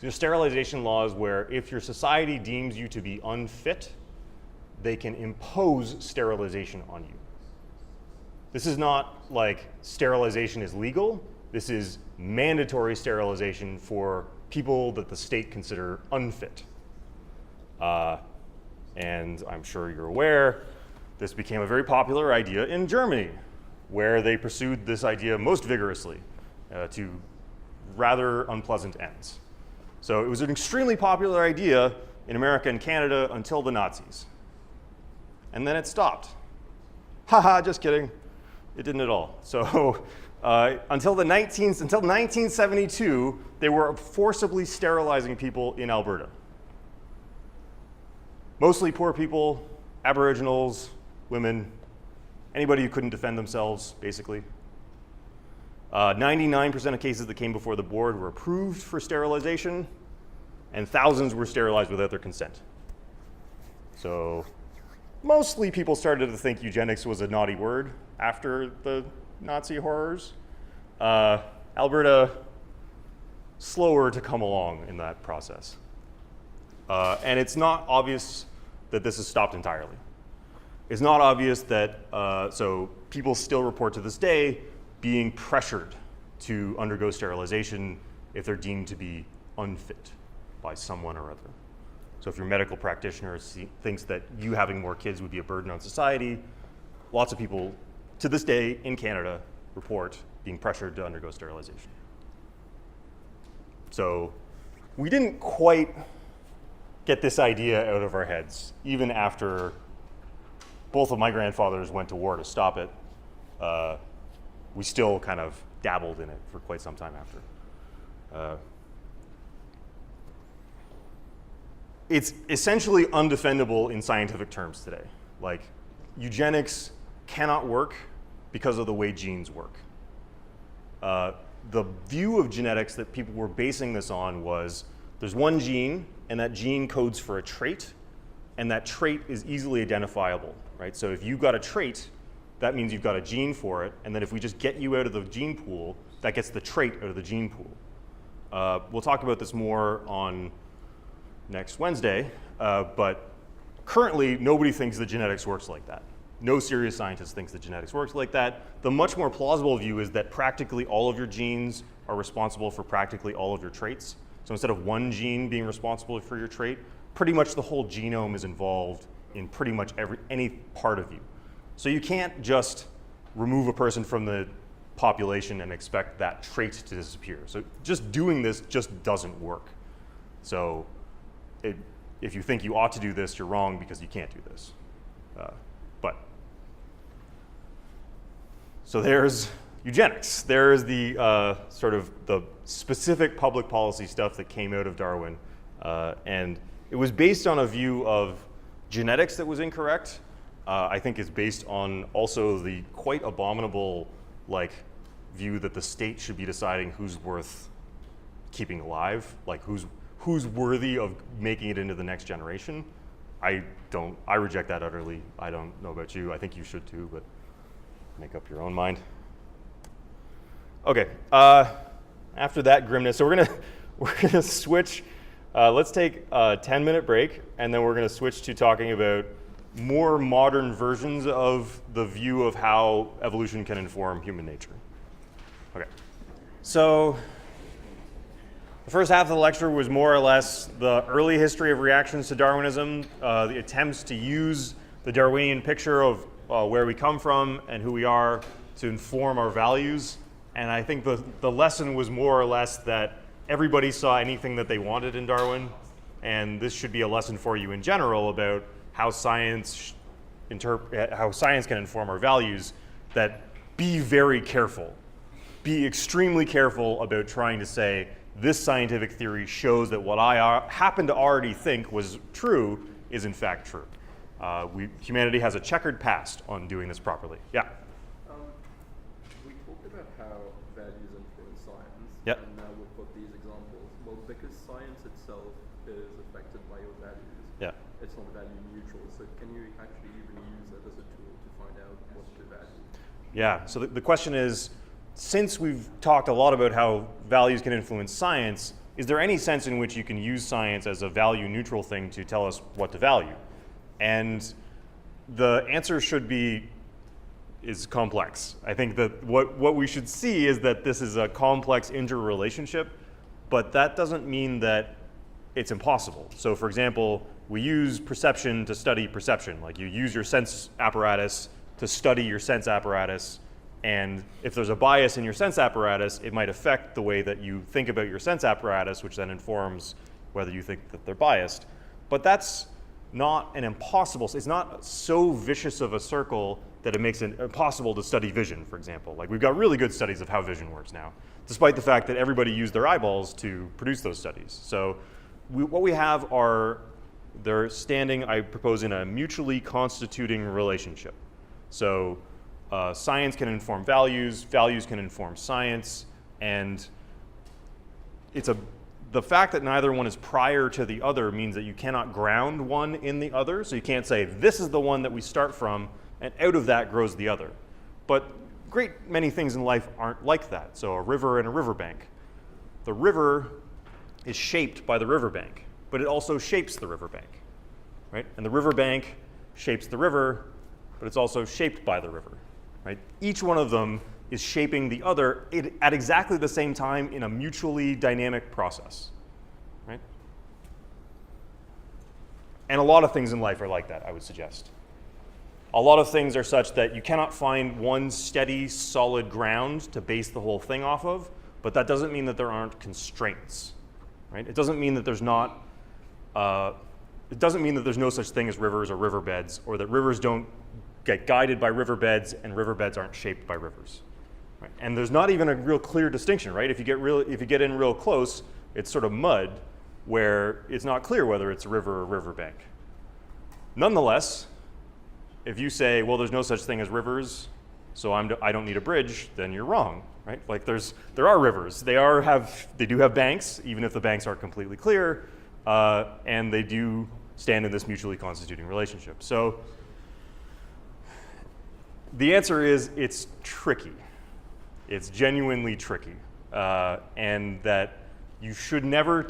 So sterilization laws where if your society deems you to be unfit, they can impose sterilization on you. This is not like sterilization is legal. This is mandatory sterilization for people that the state consider unfit. And I'm sure you're aware, this became a very popular idea in Germany, where they pursued this idea most vigorously to rather unpleasant ends. So it was an extremely popular idea in America and Canada until the Nazis. And then it stopped. Haha, just kidding. It didn't at all. So until 1972, they were forcibly sterilizing people in Alberta. Mostly poor people, aboriginals, women, anybody who couldn't defend themselves, basically. 99% of cases that came before the board were approved for sterilization, and thousands were sterilized without their consent. So mostly people started to think eugenics was a naughty word after the Nazi horrors. Alberta, slower to come along in that process. And it's not obvious that this has stopped entirely. It's not obvious that, so people still report to this day being pressured to undergo sterilization if they're deemed to be unfit by someone or other. So if your medical practitioner thinks that you having more kids would be a burden on society, lots of people to this day in Canada report being pressured to undergo sterilization. So we didn't quite get this idea out of our heads, even after both of my grandfathers went to war to stop it. We still kind of dabbled in it for quite some time after. It's essentially undefendable in scientific terms today. Like, eugenics cannot work because of the way genes work. The view of genetics that people were basing this on was there's one gene, and that gene codes for a trait, and that trait is easily identifiable, right? So if you've got a trait, that means you've got a gene for it, and then if we just get you out of the gene pool, that gets the trait out of the gene pool. We'll talk about this more on next Wednesday, but currently nobody thinks that genetics works like that. No serious scientist thinks that genetics works like that. The much more plausible view is that practically all of your genes are responsible for practically all of your traits. So instead of one gene being responsible for your trait, pretty much the whole genome is involved in pretty much any part of you. So you can't just remove a person from the population and expect that trait to disappear. So just doing this just doesn't work. So if you think you ought to do this, you're wrong because you can't do this. So there's eugenics. There's the sort of the specific public policy stuff that came out of Darwin. And it was based on a view of genetics that was incorrect. I think it's based on also the quite abominable view that the state should be deciding who's worth keeping alive, like who's worthy of making it into the next generation. I reject that utterly. I don't know about you. I think you should too, but make up your own mind. Okay, after that grimness, so we're gonna switch. Let's take a 10-minute break, and then we're gonna switch to talking about more modern versions of the view of how evolution can inform human nature. Okay, so the first half of the lecture was more or less the early history of reactions to Darwinism, the attempts to use the Darwinian picture of where we come from and who we are to inform our values. And I think the lesson was more or less that everybody saw anything that they wanted in Darwin, and this should be a lesson for you in general about how science can inform our values, that be very careful. Be extremely careful about trying to say, this scientific theory shows that what I happen to already think was true is in fact true. Humanity has a checkered past on doing this properly. Yeah? We talked about how values influence science, yep. And now we've got these examples. Well, because science itself is affected by your values, yeah. It's not value neutral, so can you actually even use that as a tool to find out what to value? Yeah, so the question is, since we've talked a lot about how values can influence science, is there any sense in which you can use science as a value neutral thing to tell us what to value? And the answer is complex. I think that what we should see is that this is a complex interrelationship, but that doesn't mean that it's impossible. So for example, we use perception to study perception. Like you use your sense apparatus to study your sense apparatus. And if there's a bias in your sense apparatus, it might affect the way that you think about your sense apparatus, which then informs whether you think that they're biased. But that's not an impossible, it's not so vicious of a circle that it makes it impossible to study vision, for example. Like we've got really good studies of how vision works now, despite the fact that everybody used their eyeballs to produce those studies. So what we have are, they're standing, I propose, in a mutually constituting relationship. So science can inform values, values can inform science, and the fact that neither one is prior to the other means that you cannot ground one in the other. So you can't say, this is the one that we start from, and out of that grows the other. But great many things in life aren't like that. So a river and a riverbank. The river is shaped by the riverbank, but it also shapes the riverbank, right? And the riverbank shapes the river, but it's also shaped by the river, right? Each one of them is shaping the other at exactly the same time in a mutually dynamic process, right? And a lot of things in life are like that, I would suggest. A lot of things are such that you cannot find one steady, solid ground to base the whole thing off of, but that doesn't mean that there aren't constraints, right? It doesn't mean that there's not, it doesn't mean that there's no such thing as rivers or riverbeds, or that rivers don't get guided by riverbeds and riverbeds aren't shaped by rivers. Right? And there's not even a real clear distinction, right? If you get in real close, it's sort of mud where it's not clear whether it's a river or riverbank. Nonetheless, if you say, well, there's no such thing as rivers, so I don't need a bridge, then you're wrong, right? Like there are rivers. They do have banks, even if the banks aren't completely clear, and they do stand in this mutually constituting relationship. So the answer is it's tricky. It's genuinely tricky, and that you should never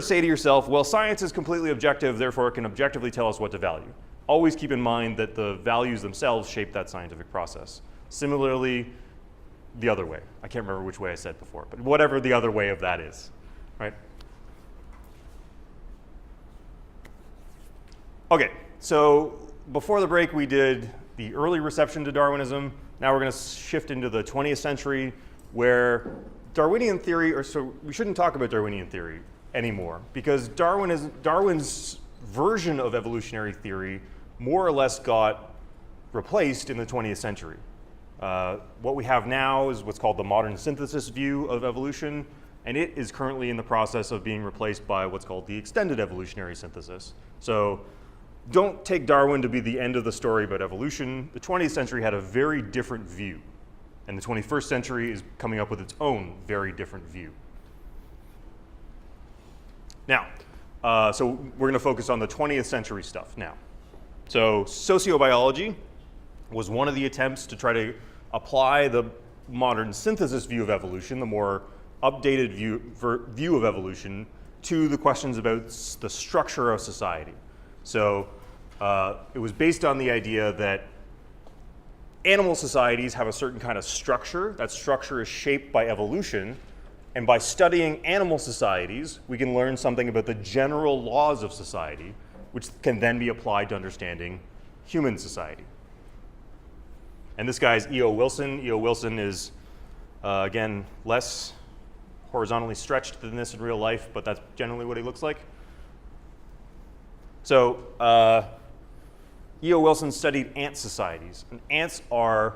say to yourself, well, science is completely objective, therefore it can objectively tell us what to value. Always keep in mind that the values themselves shape that scientific process. Similarly, the other way. I can't remember which way I said before, but whatever the other way of that is, right? Okay, so before the break we did the early reception to Darwinism. Now we're going to shift into the 20th century where Darwinian theory, so we shouldn't talk about Darwinian theory anymore because Darwin's version of evolutionary theory more or less got replaced in the 20th century. What we have now is what's called the modern synthesis view of evolution, and it is currently in the process of being replaced by what's called the extended evolutionary synthesis. So don't take Darwin to be the end of the story about evolution. The 20th century had a very different view, and the 21st century is coming up with its own very different view. Now, so we're going to focus on the 20th century stuff now. So sociobiology was one of the attempts to try to apply the modern synthesis view of evolution, the more updated view of evolution, to the questions about the structure of society. So it was based on the idea that animal societies have a certain kind of structure. That structure is shaped by evolution. And by studying animal societies, we can learn something about the general laws of society, which can then be applied to understanding human society. And this guy is E.O. Wilson. E.O. Wilson is, again, less horizontally stretched than this in real life, but that's generally what he looks like. So E.O. Wilson studied ant societies. And ants are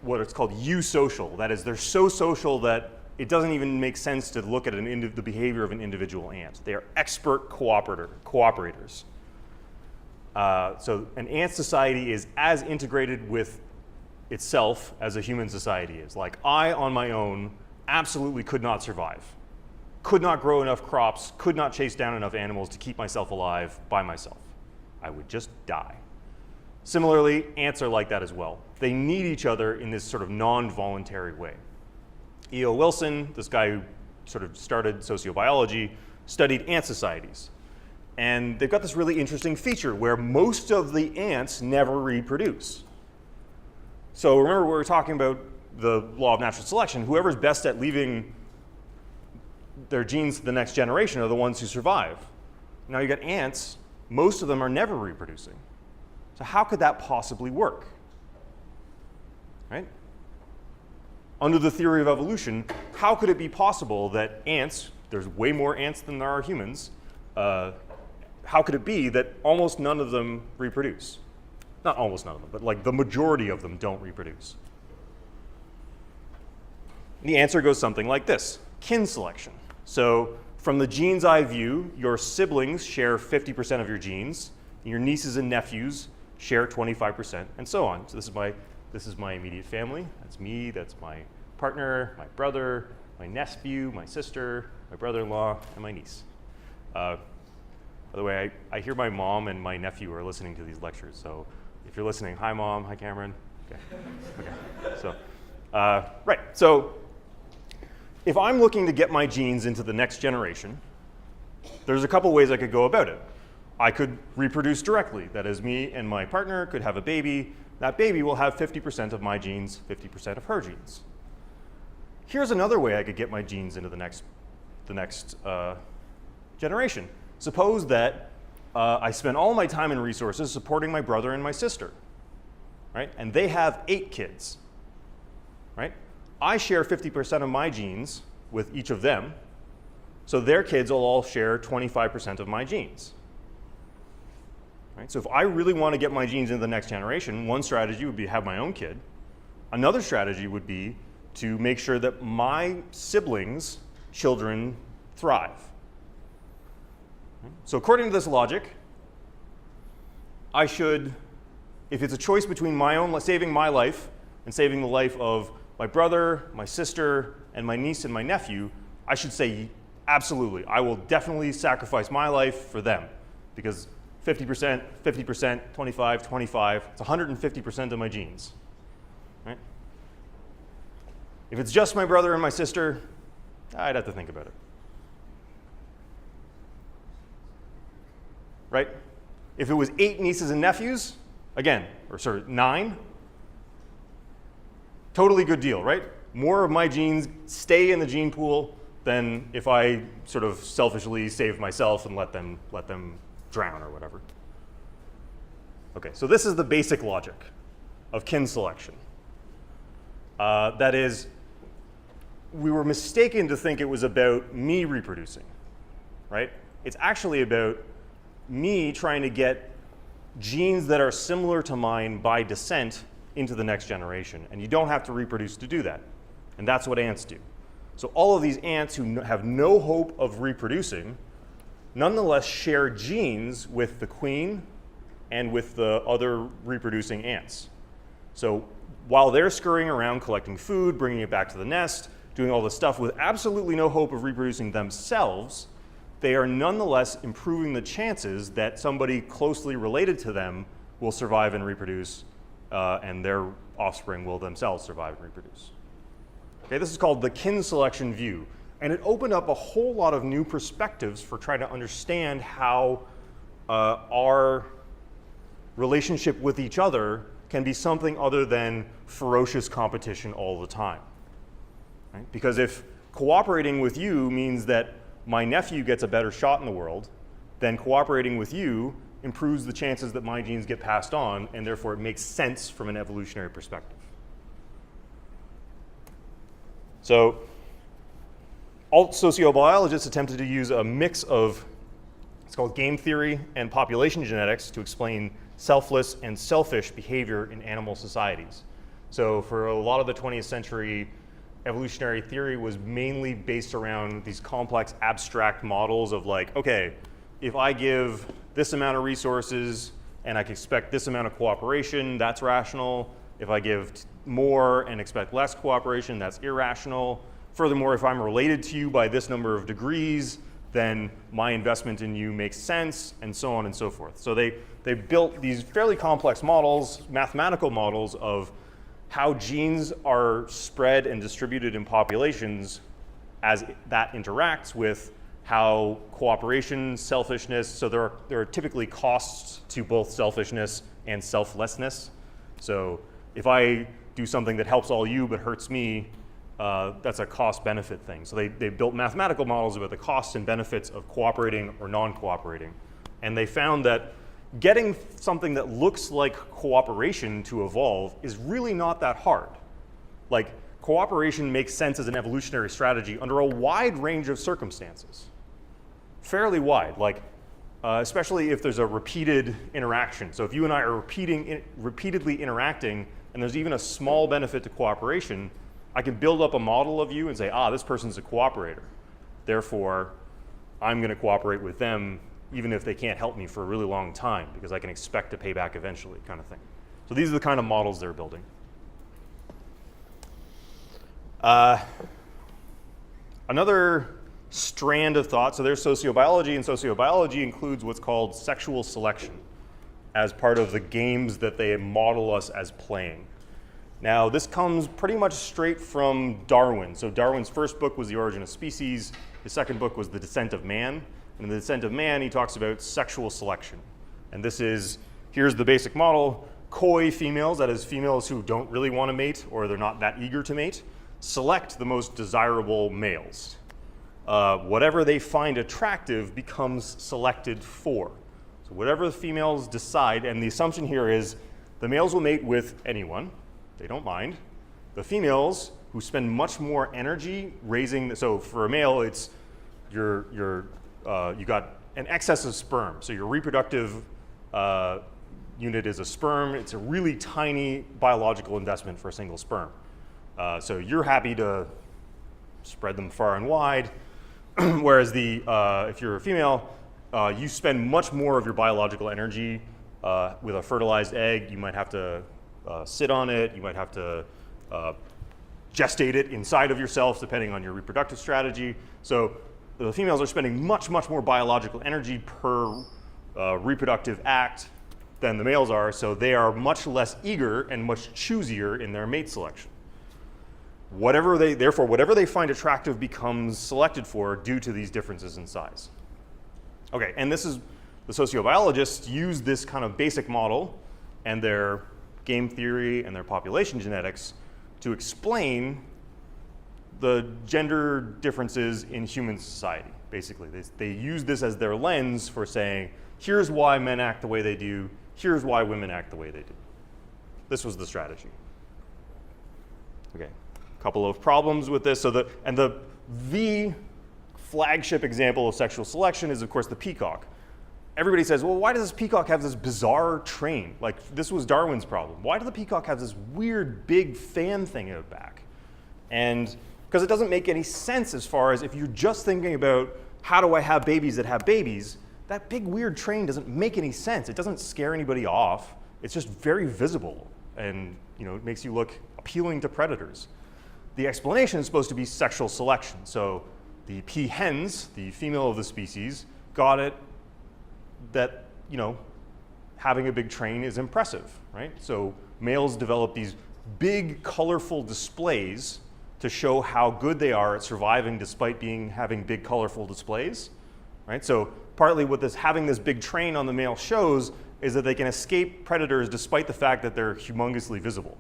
what it's called eusocial. That is, they're so social that it doesn't even make sense to look at the behavior of an individual ant. They are expert cooperators. So an ant society is as integrated with itself as a human society is. Like I, on my own, absolutely could not survive. Could not grow enough crops, could not chase down enough animals to keep myself alive by myself. I would just die. Similarly, ants are like that as well. They need each other in this sort of non-voluntary way. E.O. Wilson, this guy who sort of started sociobiology, studied ant societies. And they've got this really interesting feature where most of the ants never reproduce. So remember we were talking about the law of natural selection. Whoever's best at leaving their genes to the next generation are the ones who survive. Now you got ants, most of them are never reproducing. So how could that possibly work? Right? Under the theory of evolution, how could it be possible that ants, there's way more ants than there are humans, how could it be that almost none of them reproduce? Not almost none of them, but like the majority of them don't reproduce. The answer goes something like this: kin selection. So from the gene's eye view, your siblings share 50% of your genes, and your nieces and nephews share 25%, and so on. So this is my immediate family. That's me, that's my partner, my brother, my nephew, my sister, my brother-in-law, and my niece. By the way, I hear my mom and my nephew are listening to these lectures, so if you're listening, hi Mom, hi Cameron. Okay. So, right. So if I'm looking to get my genes into the next generation, there's a couple ways I could go about it. I could reproduce directly. That is, me and my partner could have a baby. That baby will have 50% of my genes, 50% of her genes. Here's another way I could get my genes into the next generation. Suppose that I spend all my time and resources supporting my brother and my sister, right? And they have 8 kids, right? I share 50% of my genes with each of them, so their kids will all share 25% of my genes. Right? So if I really want to get my genes into the next generation, one strategy would be to have my own kid. Another strategy would be to make sure that my siblings' children thrive. So according to this logic, I should, if it's a choice between saving my life and saving the life of my brother, my sister, and my niece and my nephew, I should say absolutely. I will definitely sacrifice my life for them, because 50%, 50%, 25, 25, it's 150% of my genes. Right? If it's just my brother and my sister, I'd have to think about it. Right? If it was 8 nieces and nephews, again, or sorry, 9, totally good deal, right? More of my genes stay in the gene pool than if I sort of selfishly save myself and let them drown or whatever. Okay, so this is the basic logic of kin selection. That is, we were mistaken to think it was about me reproducing, right? It's actually about me trying to get genes that are similar to mine by descent into the next generation. And you don't have to reproduce to do that. And that's what ants do. So all of these ants who have no hope of reproducing nonetheless share genes with the queen and with the other reproducing ants. So while they're scurrying around collecting food, bringing it back to the nest, doing all this stuff with absolutely no hope of reproducing themselves, they are nonetheless improving the chances that somebody closely related to them will survive and reproduce, and their offspring will themselves survive and reproduce. Okay, this is called the kin selection view, and it opened up a whole lot of new perspectives for trying to understand how our relationship with each other can be something other than ferocious competition all the time. Right? Because if cooperating with you means that my nephew gets a better shot in the world, then cooperating with you improves the chances that my genes get passed on, and therefore it makes sense from an evolutionary perspective. So all sociobiologists attempted to use a mix of, it's called game theory and population genetics, to explain selfless and selfish behavior in animal societies. So for a lot of the 20th century, evolutionary theory was mainly based around these complex abstract models of like, okay, if I give this amount of resources and I can expect this amount of cooperation, that's rational. If I give more and expect less cooperation, that's irrational. Furthermore, if I'm related to you by this number of degrees, then my investment in you makes sense, and so on and so forth. So they built these fairly complex models, mathematical models of how genes are spread and distributed in populations as that interacts with how cooperation, selfishness, so there are typically costs to both selfishness and selflessness. So if I do something that helps all you but hurts me, that's a cost-benefit thing. So they built mathematical models about the costs and benefits of cooperating or non-cooperating. And they found that getting something that looks like cooperation to evolve is really not that hard. Like, cooperation makes sense as an evolutionary strategy under a wide range of circumstances. Fairly wide, like especially if there's a repeated interaction. So if you and I are repeatedly interacting and there's even a small benefit to cooperation, I can build up a model of you and say, this person's a cooperator. Therefore, I'm going to cooperate with them even if they can't help me for a really long time because I can expect to pay back eventually, kind of thing. So these are the kind of models they're building. Another strand of thought, so there's sociobiology, and sociobiology includes what's called sexual selection as part of the games that they model us as playing. Now, this comes pretty much straight from Darwin. So Darwin's first book was The Origin of Species. His second book was The Descent of Man. And in The Descent of Man, he talks about sexual selection. And this is, here's the basic model. Coy females, that is females who don't really want to mate or they're not that eager to mate, select the most desirable males. Whatever they find attractive becomes selected for. So whatever the females decide, and the assumption here is the males will mate with anyone. They don't mind. The females, who spend much more energy raising, so for a male, it's you got an excess of sperm. So your reproductive unit is a sperm. It's a really tiny biological investment for a single sperm. So you're happy to spread them far and wide. Whereas if you're a female, you spend much more of your biological energy with a fertilized egg. You might have to sit on it. You might have to gestate it inside of yourself, depending on your reproductive strategy. So the females are spending much, much more biological energy per reproductive act than the males are. So they are much less eager and much choosier in their mate selection. Therefore, whatever they find attractive becomes selected for due to these differences in size. Okay, and this is, the sociobiologists use this kind of basic model and their game theory and their population genetics to explain the gender differences in human society, basically. They use this as their lens for saying, here's why men act the way they do, here's why women act the way they do. This was the strategy. Okay. Couple of problems with this. So the flagship example of sexual selection is, of course, the peacock. Everybody says, well, why does this peacock have this bizarre train? Like, this was Darwin's problem. Why does the peacock have this weird big fan thing in the back? And because it doesn't make any sense as far as if you're just thinking about how do I have babies that have babies, that big weird train doesn't make any sense. It doesn't scare anybody off. It's just very visible and it makes you look appealing to predators. The explanation is supposed to be sexual selection. So the peahens, the female of the species, got it that, having a big train is impressive, right? So males develop these big, colorful displays to show how good they are at surviving despite having big, colorful displays, right? So partly what having this big train on the male shows is that they can escape predators despite the fact that they're humongously visible.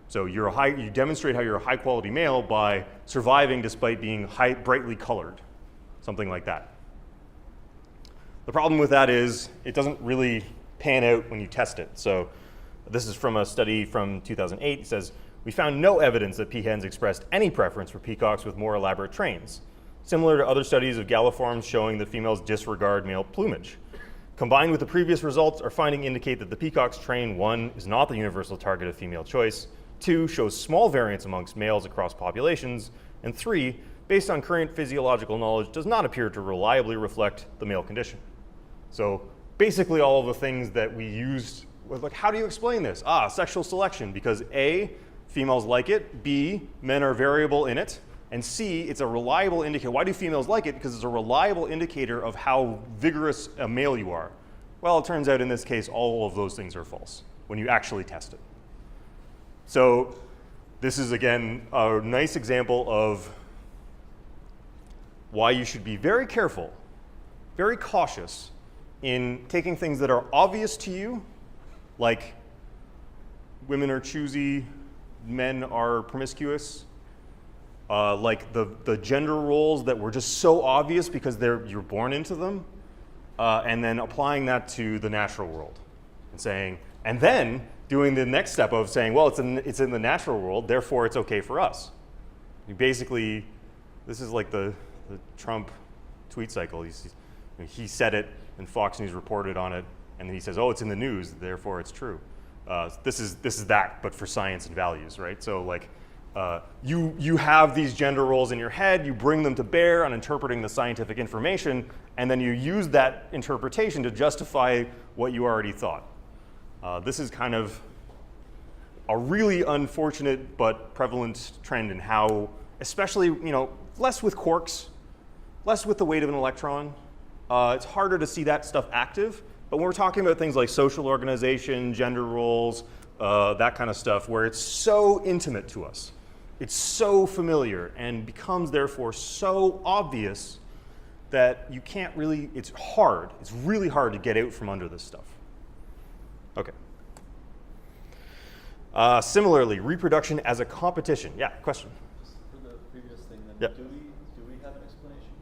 So you demonstrate how you're a high-quality male by surviving despite being brightly colored, something like that. The problem with that is it doesn't really pan out when you test it. So this is from a study from 2008. It says, we found no evidence that peahens expressed any preference for peacocks with more elaborate trains, similar to other studies of galliforms showing that females disregard male plumage. Combined with the previous results, our findings indicate that the peacock's train, 1, is not the universal target of female choice, 2, shows small variance amongst males across populations, and 3, based on current physiological knowledge, does not appear to reliably reflect the male condition. So basically all of the things that we used was like, how do you explain this? Sexual selection, because A, females like it, B, men are variable in it, and C, it's a reliable indicator. Why do females like it? Because it's a reliable indicator of how vigorous a male you are. Well, it turns out in this case, all of those things are false when you actually test it. So this is, again, a nice example of why you should be very careful, very cautious in taking things that are obvious to you, like women are choosy, men are promiscuous, like the gender roles that were just so obvious because you're born into them, and then applying that to the natural world, and saying, and then doing the next step of saying, well, it's in the natural world, therefore it's okay for us. You basically, this is like the Trump tweet cycle. He said it, and Fox News reported on it, and then he says, oh, it's in the news, therefore it's true. This is that, but for science and values, right? So like, you have these gender roles in your head, you bring them to bear on interpreting the scientific information, and then you use that interpretation to justify what you already thought. This is kind of a really unfortunate but prevalent trend in how, especially, less with quarks, less with the weight of an electron. It's harder to see that stuff active, but when we're talking about things like social organization, gender roles, that kind of stuff, where it's so intimate to us, it's so familiar and becomes therefore so obvious that you can't really, it's really hard to get out from under this stuff. Okay. Similarly, reproduction as a competition. Yeah, question? Just for the previous thing, then, Yep. do we have an explanation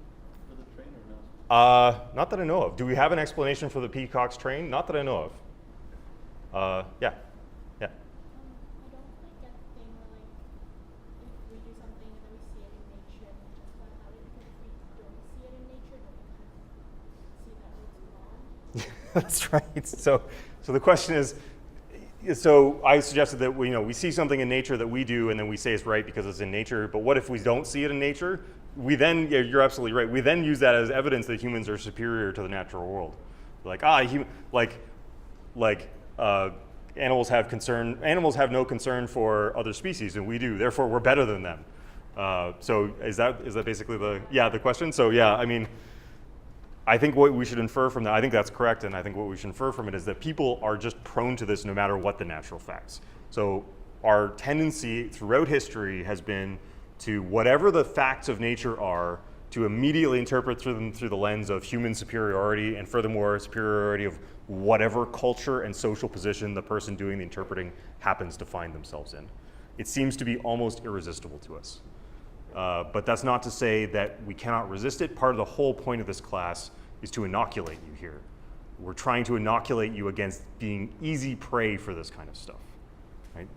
for the train or no? Not that I know of. Do we have an explanation for the peacock's train? Not that I know of. Yeah. Yeah. I don't quite get the thing where, like, if we do something and then we see it in nature and we justify about it, because if we don't see it in nature, then we kind of see that it's wrong. That's right. So the question is, so I suggested that we see something in nature that we do, and then we say it's right because it's in nature. But what if we don't see it in nature? We then, you're absolutely right. We then use that as evidence that humans are superior to the natural world. Like animals have concern. Animals have no concern for other species, and we do. Therefore, we're better than them. So is that basically the question? So yeah, I mean, I think what we should infer from that, I think that's correct, and I think what we should infer from it is that people are just prone to this no matter what the natural facts. So our tendency throughout history has been to, whatever the facts of nature are, to immediately interpret them through the lens of human superiority, and furthermore, superiority of whatever culture and social position the person doing the interpreting happens to find themselves in. It seems to be almost irresistible to us. But that's not to say that we cannot resist it. Part of the whole point of this class is to inoculate you here. We're trying to inoculate you against being easy prey for this kind of stuff, right?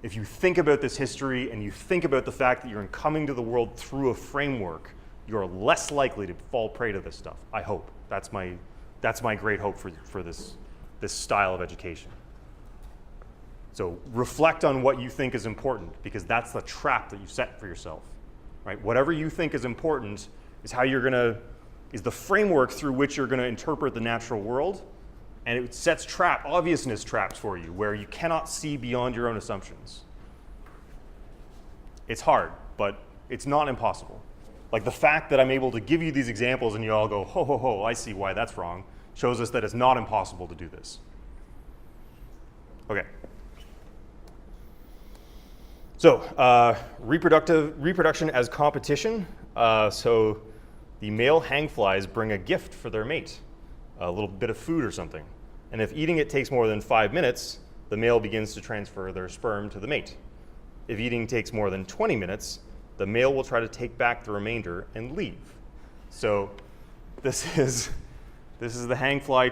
If you think about this history and you think about the fact that you're coming to the world through a framework, you're less likely to fall prey to this stuff, I hope. That's my great hope for this style of education. So reflect on what you think is important, because that's the trap that you set for yourself. Right? Whatever you think is important is is the framework through which you're going to interpret the natural world, and it sets obviousness traps for you where you cannot see beyond your own assumptions. It's hard, but it's not impossible. Like the fact that I'm able to give you these examples and you all go, ho, ho, ho, I see why that's wrong, shows us that it's not impossible to do this. Okay. So reproduction as competition. So the male hangflies bring a gift for their mate, a little bit of food or something. And if eating it takes more than 5 minutes, the male begins to transfer their sperm to the mate. If eating takes more than 20 minutes, the male will try to take back the remainder and leave. So this is the hangfly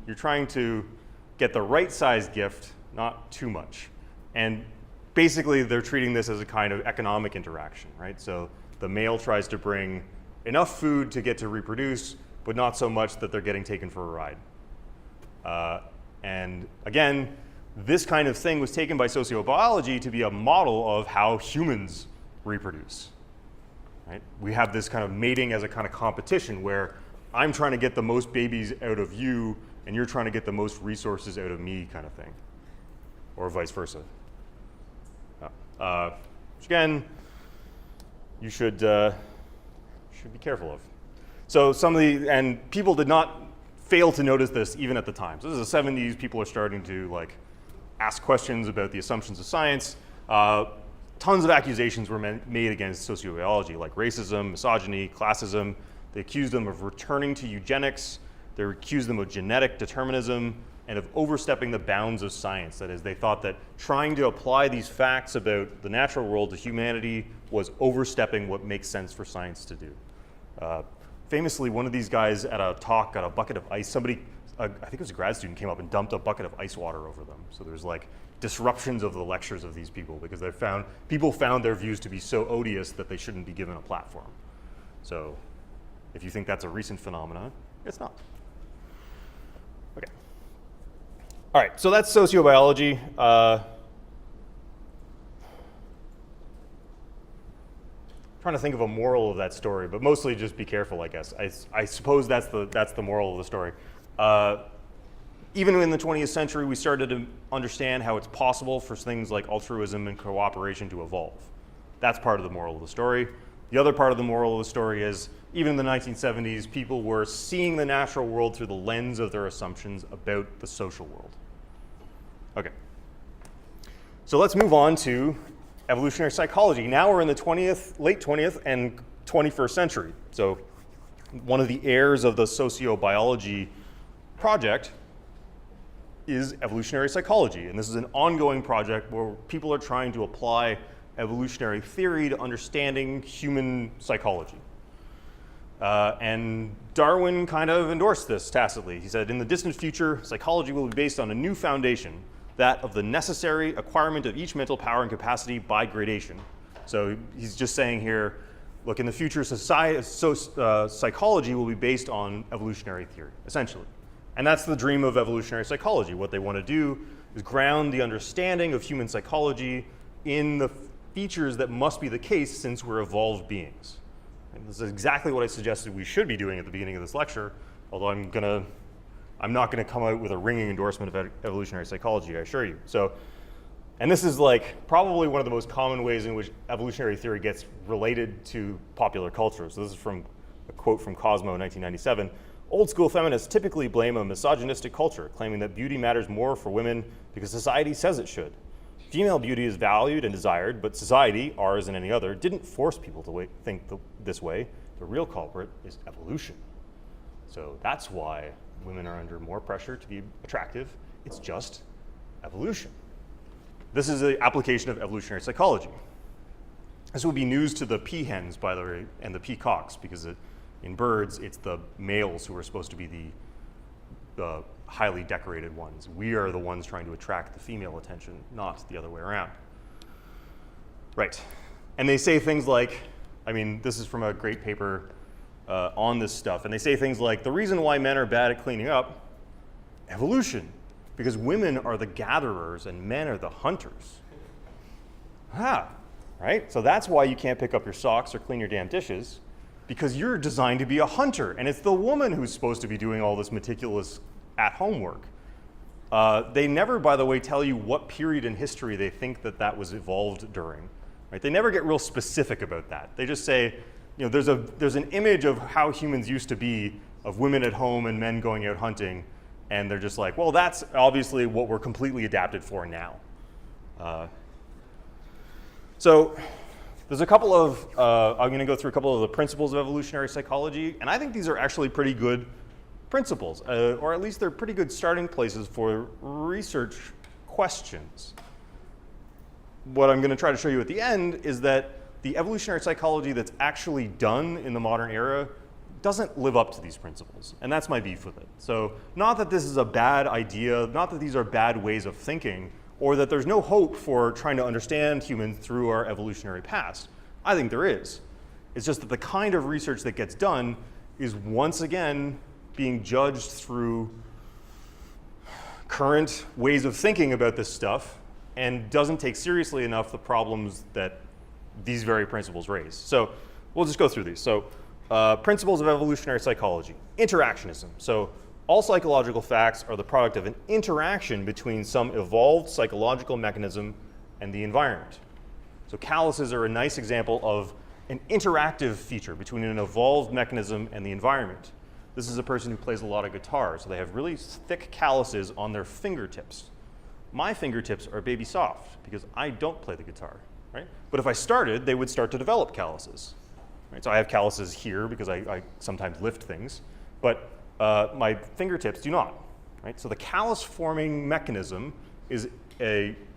you're trying to get the right size gift, not too much. And basically, they're treating this as a kind of economic interaction, right? So the male tries to bring enough food to get to reproduce, but not so much that they're getting taken for a ride. And again, this kind of thing was taken by sociobiology to be a model of how humans reproduce, right? We have this kind of mating as a kind of competition where I'm trying to get the most babies out of you, and you're trying to get the most resources out of me, kind of thing, or vice versa. Which again, you should be careful of. So and people did not fail to notice this even at the time. So this is the 70s, people are starting to ask questions about the assumptions of science. Tons of accusations were made against sociobiology, like racism, misogyny, classism. They accused them of returning to eugenics. They accused them of genetic determinism. and of overstepping the bounds of science. That is, they thought that trying to apply these facts about the natural world to humanity was overstepping what makes sense for science to do. Famously, one of these guys at a talk got a bucket of ice. Somebody, I think it was a grad student, came up and dumped a bucket of ice water over them. So there's like disruptions of the lectures of these people because people found their views to be so odious that they shouldn't be given a platform. So if you think that's a recent phenomenon, it's not. Okay. All right, so that's sociobiology. Trying to think of a moral of that story, but mostly just be careful, I guess. I suppose that's the moral of the story. Even in the 20th century, we started to understand how it's possible for things like altruism and cooperation to evolve. That's part of the moral of the story. The other part of the moral of the story is, even in the 1970s, people were seeing the natural world through the lens of their assumptions about the social world. Okay. So let's move on to evolutionary psychology. Now we're in the late 20th and 21st century. So one of the heirs of the sociobiology project is evolutionary psychology. And this is an ongoing project where people are trying to apply evolutionary theory to understanding human psychology. And Darwin kind of endorsed this tacitly. He said, in the distant future, psychology will be based on a new foundation, that of the necessary acquirement of each mental power and capacity by gradation. So he's just saying here, look, in the future, psychology will be based on evolutionary theory, essentially. And that's the dream of evolutionary psychology. What they want to do is ground the understanding of human psychology in the features that must be the case since we're evolved beings. And this is exactly what I suggested we should be doing at the beginning of this lecture, although I'm not going to come out with a ringing endorsement of evolutionary psychology, I assure you. So, and this is like probably one of the most common ways in which evolutionary theory gets related to popular culture. So this is from a quote from Cosmo in 1997. Old school feminists typically blame a misogynistic culture, claiming that beauty matters more for women because society says it should. Female beauty is valued and desired, but society, ours and any other, didn't force people to think this way. The real culprit is evolution. So that's why women are under more pressure to be attractive. It's just evolution. This is an application of evolutionary psychology. This would be news to the peahens, by the way, and the peacocks, because in birds, it's the males who are supposed to be the highly decorated ones. We are the ones trying to attract the female attention, not the other way around. Right. And they say things like, I mean, this is from a great paper on this stuff, and they say things like, the reason why men are bad at cleaning up, evolution, because women are the gatherers and men are the hunters. Right? So that's why you can't pick up your socks or clean your damn dishes, because you're designed to be a hunter, and it's the woman who's supposed to be doing all this meticulous at-home work. They never, by the way, tell you what period in history they think that was evolved during. Right? They never get real specific about that. They just say, you know, there's an image of how humans used to be, of women at home and men going out hunting, and they're just like, well, that's obviously what we're completely adapted for now. So there's a couple of, I'm going to go through a couple of the principles of evolutionary psychology, and I think these are actually pretty good principles, or at least they're pretty good starting places for research questions. What I'm going to try to show you at the end is that the evolutionary psychology that's actually done in the modern era doesn't live up to these principles, and that's my beef with it. So not that this is a bad idea, not that these are bad ways of thinking, or that there's no hope for trying to understand humans through our evolutionary past. I think there is. It's just that the kind of research that gets done is once again being judged through current ways of thinking about this stuff and doesn't take seriously enough the problems that these very principles raise. So we'll just go through these. So principles of evolutionary psychology. Interactionism. So all psychological facts are the product of an interaction between some evolved psychological mechanism and the environment. So calluses are a nice example of an interactive feature between an evolved mechanism and the environment. This is a person who plays a lot of guitar, so they have really thick calluses on their fingertips. My fingertips are baby soft because I don't play the guitar, right? But if I started, they would start to develop calluses. Right? So I have calluses here because I sometimes lift things, but my fingertips do not. right? So the callus forming mechanism is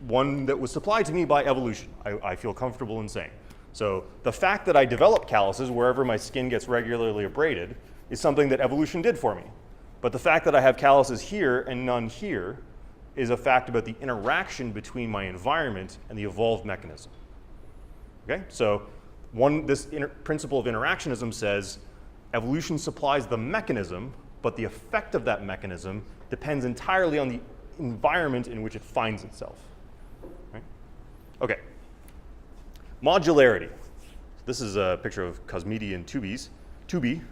one that was supplied to me by evolution, I feel comfortable in saying. So the fact that I develop calluses wherever my skin gets regularly abraded is something that evolution did for me. But the fact that I have calluses here and none here is a fact about the interaction between my environment and the evolved mechanism. Okay, so this principle of interactionism says evolution supplies the mechanism, but the effect of that mechanism depends entirely on the environment in which it finds itself. Right? Okay. Modularity. This is a picture of Cosmidian tubi.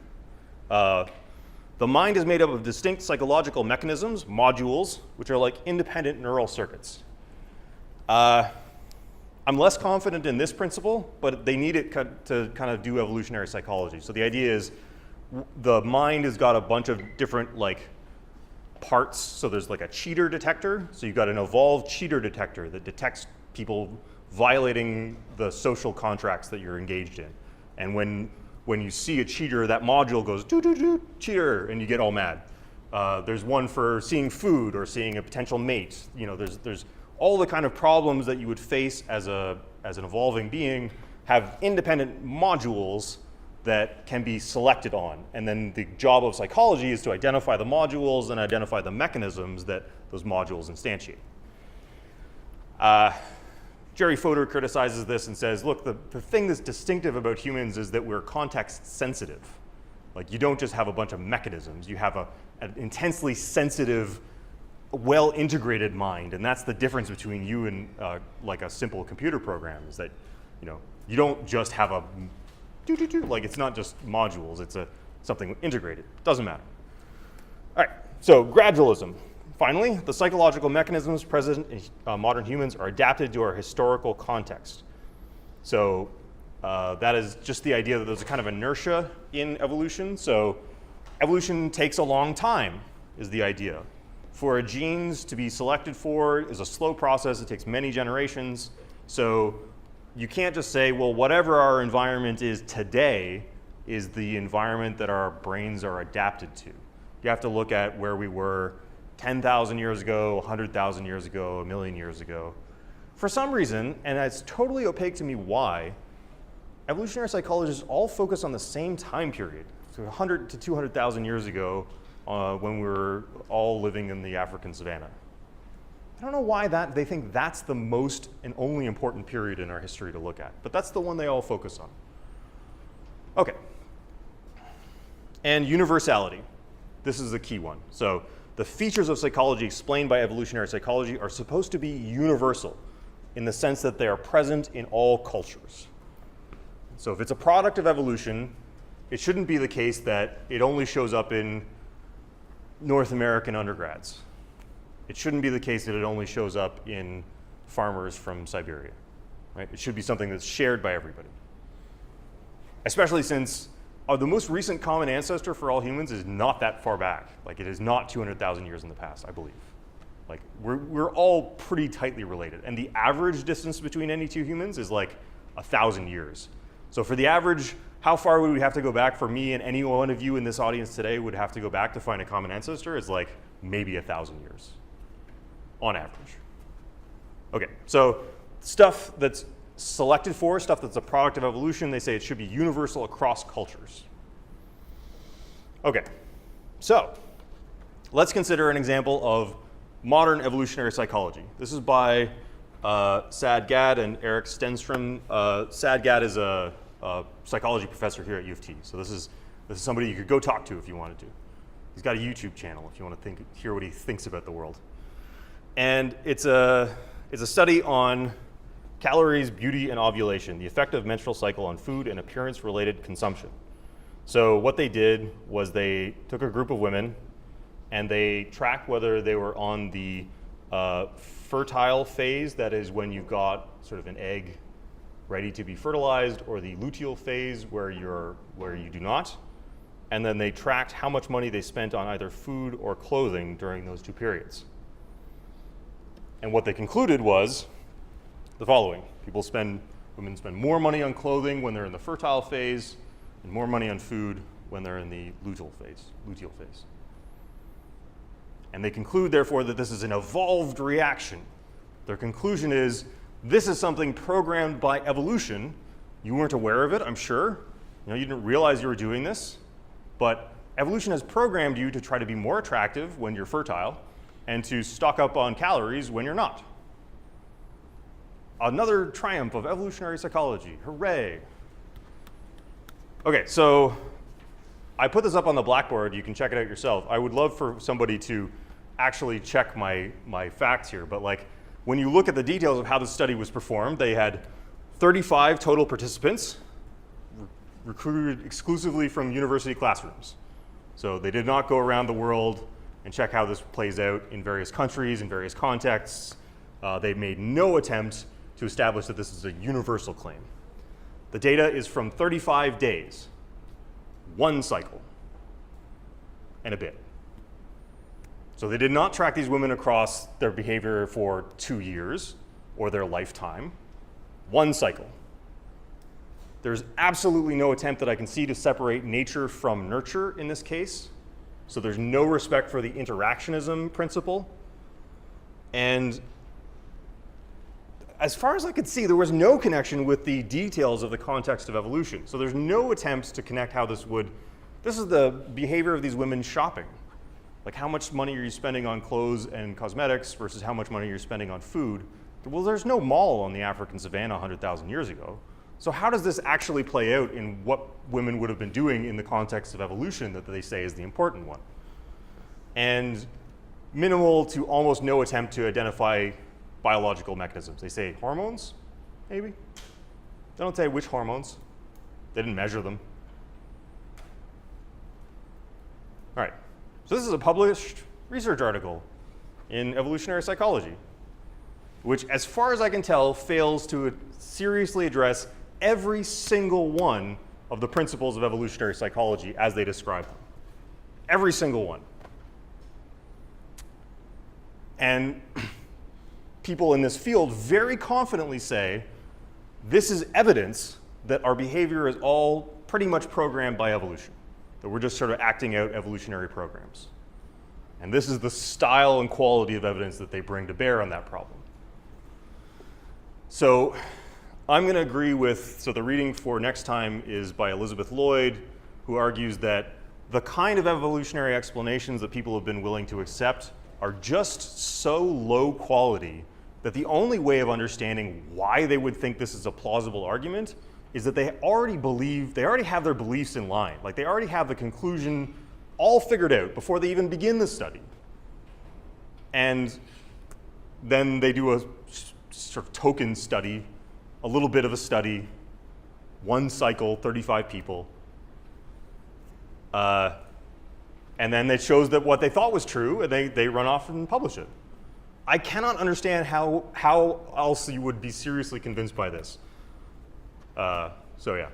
The mind is made up of distinct psychological mechanisms, modules, which are like independent neural circuits. I'm less confident in this principle, but they need it to kind of do evolutionary psychology. So the idea is the mind has got a bunch of different like parts. So there's like a cheater detector. So you've got an evolved cheater detector that detects people violating the social contracts that you're engaged in. And when you see a cheater, that module goes doo doo doo cheater, and you get all mad. There's one for seeing food or seeing a potential mate. You know, there's all the kind of problems that you would face as an evolving being have independent modules that can be selected on. And then the job of psychology is to identify the modules and identify the mechanisms that those modules instantiate. Jerry Fodor criticizes this and says, look, the thing that's distinctive about humans is that we're context sensitive. Like, you don't just have a bunch of mechanisms, you have an intensely sensitive, well-integrated mind, and that's the difference between you and like a simple computer program, is that, you know, you don't just have a like, it's not just modules, it's something integrated. Doesn't matter. All right, so gradualism. Finally, the psychological mechanisms present in modern humans are adapted to our historical context. So that is just the idea that there's a kind of inertia in evolution. So evolution takes a long time, is the idea. For genes to be selected for is a slow process. It takes many generations. So you can't just say, well, whatever our environment is today is the environment that our brains are adapted to. You have to look at where we were 10,000 years ago, 100,000 years ago, 1,000,000 years ago. For some reason, and it's totally opaque to me why, evolutionary psychologists all focus on the same time period, so 100 to 200,000 years ago, when we were all living in the African savanna. I don't know why they think that's the most and only important period in our history to look at, but that's the one they all focus on. Okay. And universality. This is the key one. So the features of psychology explained by evolutionary psychology are supposed to be universal in the sense that they are present in all cultures. So if it's a product of evolution, it shouldn't be the case that it only shows up in North American undergrads. It shouldn't be the case that it only shows up in farmers from Siberia, right? It should be something that's shared by everybody. Especially since the most recent common ancestor for all humans is not that far back. Like, it is not 200,000 years in the past, I believe. Like, we're all pretty tightly related. And the average distance between any two humans is like 1,000 years. So for the average, how far would we have to go back for me and any one of you in this audience today would have to go back to find a common ancestor is like maybe 1,000 years on average. Okay, so stuff that's selected for, stuff that's a product of evolution, they say it should be universal across cultures. Okay, so let's consider an example of modern evolutionary psychology. This is by Sad Gad and Eric Stenstrom. Sad Gad is a psychology professor here at U of T, so this is somebody you could go talk to if you wanted to. He's got a YouTube channel if you want to hear what he thinks about the world. And it's a study on calories, beauty, and ovulation, the effect of menstrual cycle on food and appearance-related consumption. So what they did was they took a group of women and they tracked whether they were on the fertile phase, that is when you've got sort of an egg ready to be fertilized, or the luteal phase where you do not. And then they tracked how much money they spent on either food or clothing during those two periods. And what they concluded was the following. Women spend more money on clothing when they're in the fertile phase and more money on food when they're in the luteal phase. And they conclude, therefore, that this is an evolved reaction. Their conclusion is, this is something programmed by evolution. You weren't aware of it, I'm sure. You didn't realize you were doing this. But evolution has programmed you to try to be more attractive when you're fertile and to stock up on calories when you're not. Another triumph of evolutionary psychology. Hooray. Okay, so I put this up on the blackboard. You can check it out yourself. I would love for somebody to actually check my facts here. But like, when you look at the details of how the study was performed, they had 35 total participants recruited exclusively from university classrooms. So they did not go around the world and check how this plays out in various countries, in various contexts. They made no attempt to establish that this is a universal claim. The data is from 35 days, one cycle, and a bit. So they did not track these women across their behavior for 2 years or their lifetime, one cycle. There's absolutely no attempt that I can see to separate nature from nurture in this case. So there's no respect for the interactionism principle. And as far as I could see, there was no connection with the details of the context of evolution. So there's no attempts to connect how this is the behavior of these women shopping. Like, how much money are you spending on clothes and cosmetics versus how much money you're spending on food? Well, there's no mall on the African savannah 100,000 years ago. So how does this actually play out in what women would have been doing in the context of evolution that they say is the important one? And minimal to almost no attempt to identify biological mechanisms. They say hormones, maybe? They don't say which hormones. They didn't measure them. All right, so this is a published research article in evolutionary psychology, which, as far as I can tell, fails to seriously address every single one of the principles of evolutionary psychology as they describe them. Every single one. And people in this field very confidently say, this is evidence that our behavior is all pretty much programmed by evolution, that we're just sort of acting out evolutionary programs. And this is the style and quality of evidence that they bring to bear on that problem. So I'm going to agree with, so the reading for next time is by Elizabeth Lloyd, who argues that the kind of evolutionary explanations that people have been willing to accept are just so low quality that the only way of understanding why they would think this is a plausible argument is that they already have their beliefs in line. Like, they already have the conclusion all figured out before they even begin the study. And then they do a sort of token study, a little bit of a study, one cycle, 35 people. And then it shows that what they thought was true, and they run off and publish it. I cannot understand how else you would be seriously convinced by this. So yeah.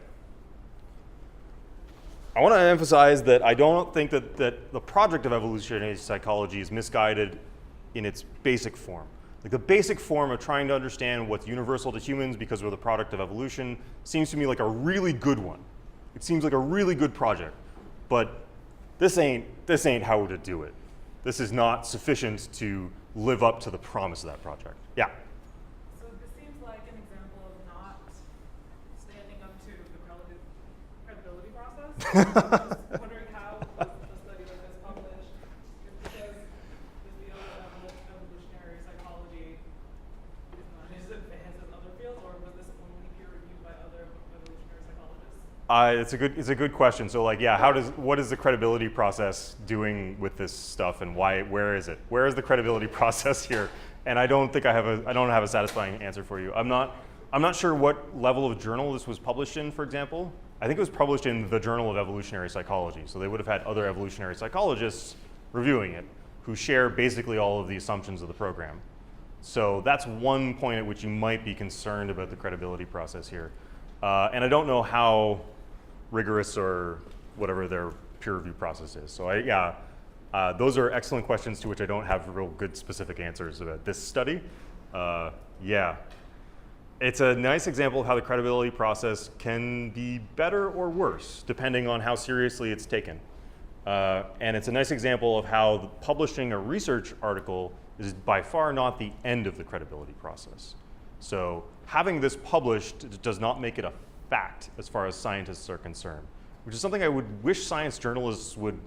I want to emphasize that I don't think that the project of evolutionary psychology is misguided in its basic form. Like, the basic form of trying to understand what's universal to humans because we're the product of evolution seems to me like a really good one. It seems like a really good project, but this ain't how to do it. This is not sufficient to live up to the promise of that project. Yeah. So this seems like an example of not standing up to the credibility process. Just wondering how was the study like this published? It's because the field of evolutionary psychology is not as advanced as other fields, or was this only peer reviewed by other evolutionary psychologists? It's a good question. So, like, yeah, what is the credibility process doing with this stuff, and where is it? Where is the credibility process here? And I don't have a satisfying answer for you. I'm not sure what level of journal this was published in, for example. I think it was published in the Journal of Evolutionary Psychology. So they would have had other evolutionary psychologists reviewing it who share basically all of the assumptions of the program. So that's one point at which you might be concerned about the credibility process here. And I don't know how rigorous or whatever their peer review process is. So those are excellent questions to which I don't have real good specific answers about this study. Yeah. It's a nice example of how the credibility process can be better or worse, depending on how seriously it's taken. And it's a nice example of how publishing a research article is by far not the end of the credibility process. So having this published does not make it a fact as far as scientists are concerned, which is something I would wish science journalists would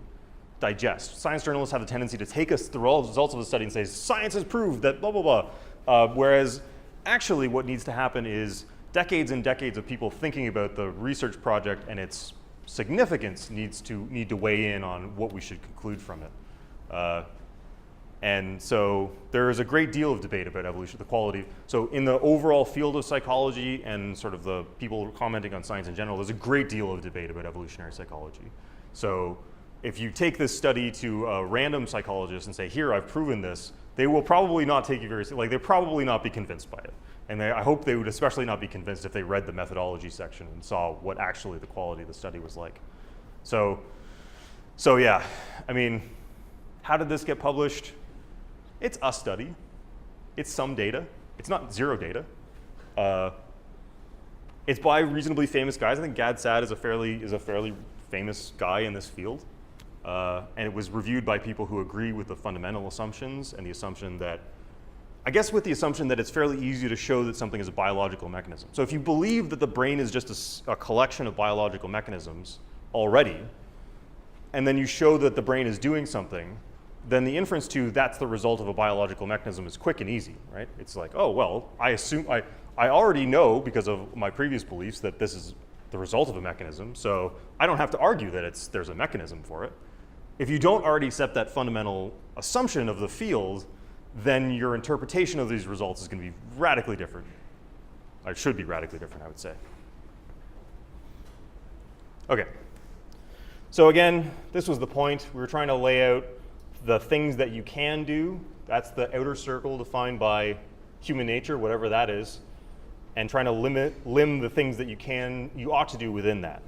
digest. Science journalists have the tendency to take us through all the results of the study and say, science has proved that blah, blah, blah. Whereas actually what needs to happen is decades and decades of people thinking about the research project and its significance need to weigh in on what we should conclude from it. And so there is a great deal of debate about evolution, the quality. So in the overall field of psychology and sort of the people commenting on science in general, there's a great deal of debate about evolutionary psychology. So if you take this study to a random psychologist and say, here, I've proven this, they will probably not take you very seriously. Like, they'll probably not be convinced by it. And I hope they would especially not be convinced if they read the methodology section and saw what actually the quality of the study was like. So yeah, I mean, how did this get published? It's a study. It's some data. It's not zero data. It's by reasonably famous guys. I think Gad Saad is a fairly famous guy in this field. And it was reviewed by people who agree with the fundamental assumptions and the assumption that, I guess with the assumption that it's fairly easy to show that something is a biological mechanism. So if you believe that the brain is just a collection of biological mechanisms already, and then you show that the brain is doing something, then the inference to that's the result of a biological mechanism is quick and easy, right? It's like, oh, well, I already know because of my previous beliefs that this is the result of a mechanism, so I don't have to argue that there's a mechanism for it. If you don't already accept that fundamental assumption of the field, then your interpretation of these results is going to be radically different. Or it should be radically different, I would say. Okay. So again, this was the point. We were trying to lay out the things that you can do. That's the outer circle defined by human nature, whatever that is, and trying to limit the things that you ought to do within that.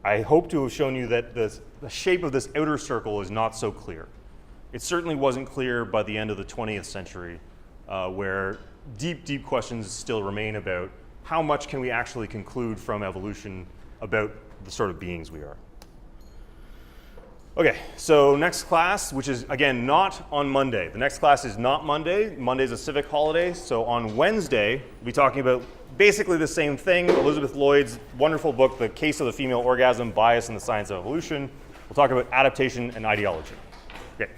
I hope to have shown you that the shape of this outer circle is not so clear. It certainly wasn't clear by the end of the 20th century, where deep, deep questions still remain about how much can we actually conclude from evolution about the sort of beings we are. Okay, so next class, which is, again, not on Monday. The next class is not Monday. Monday's a civic holiday. So on Wednesday, we'll be talking about basically the same thing. Elizabeth Lloyd's wonderful book, The Case of the Female Orgasm, Bias in the Science of Evolution. We'll talk about adaptation and ideology. Okay.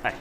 Hi.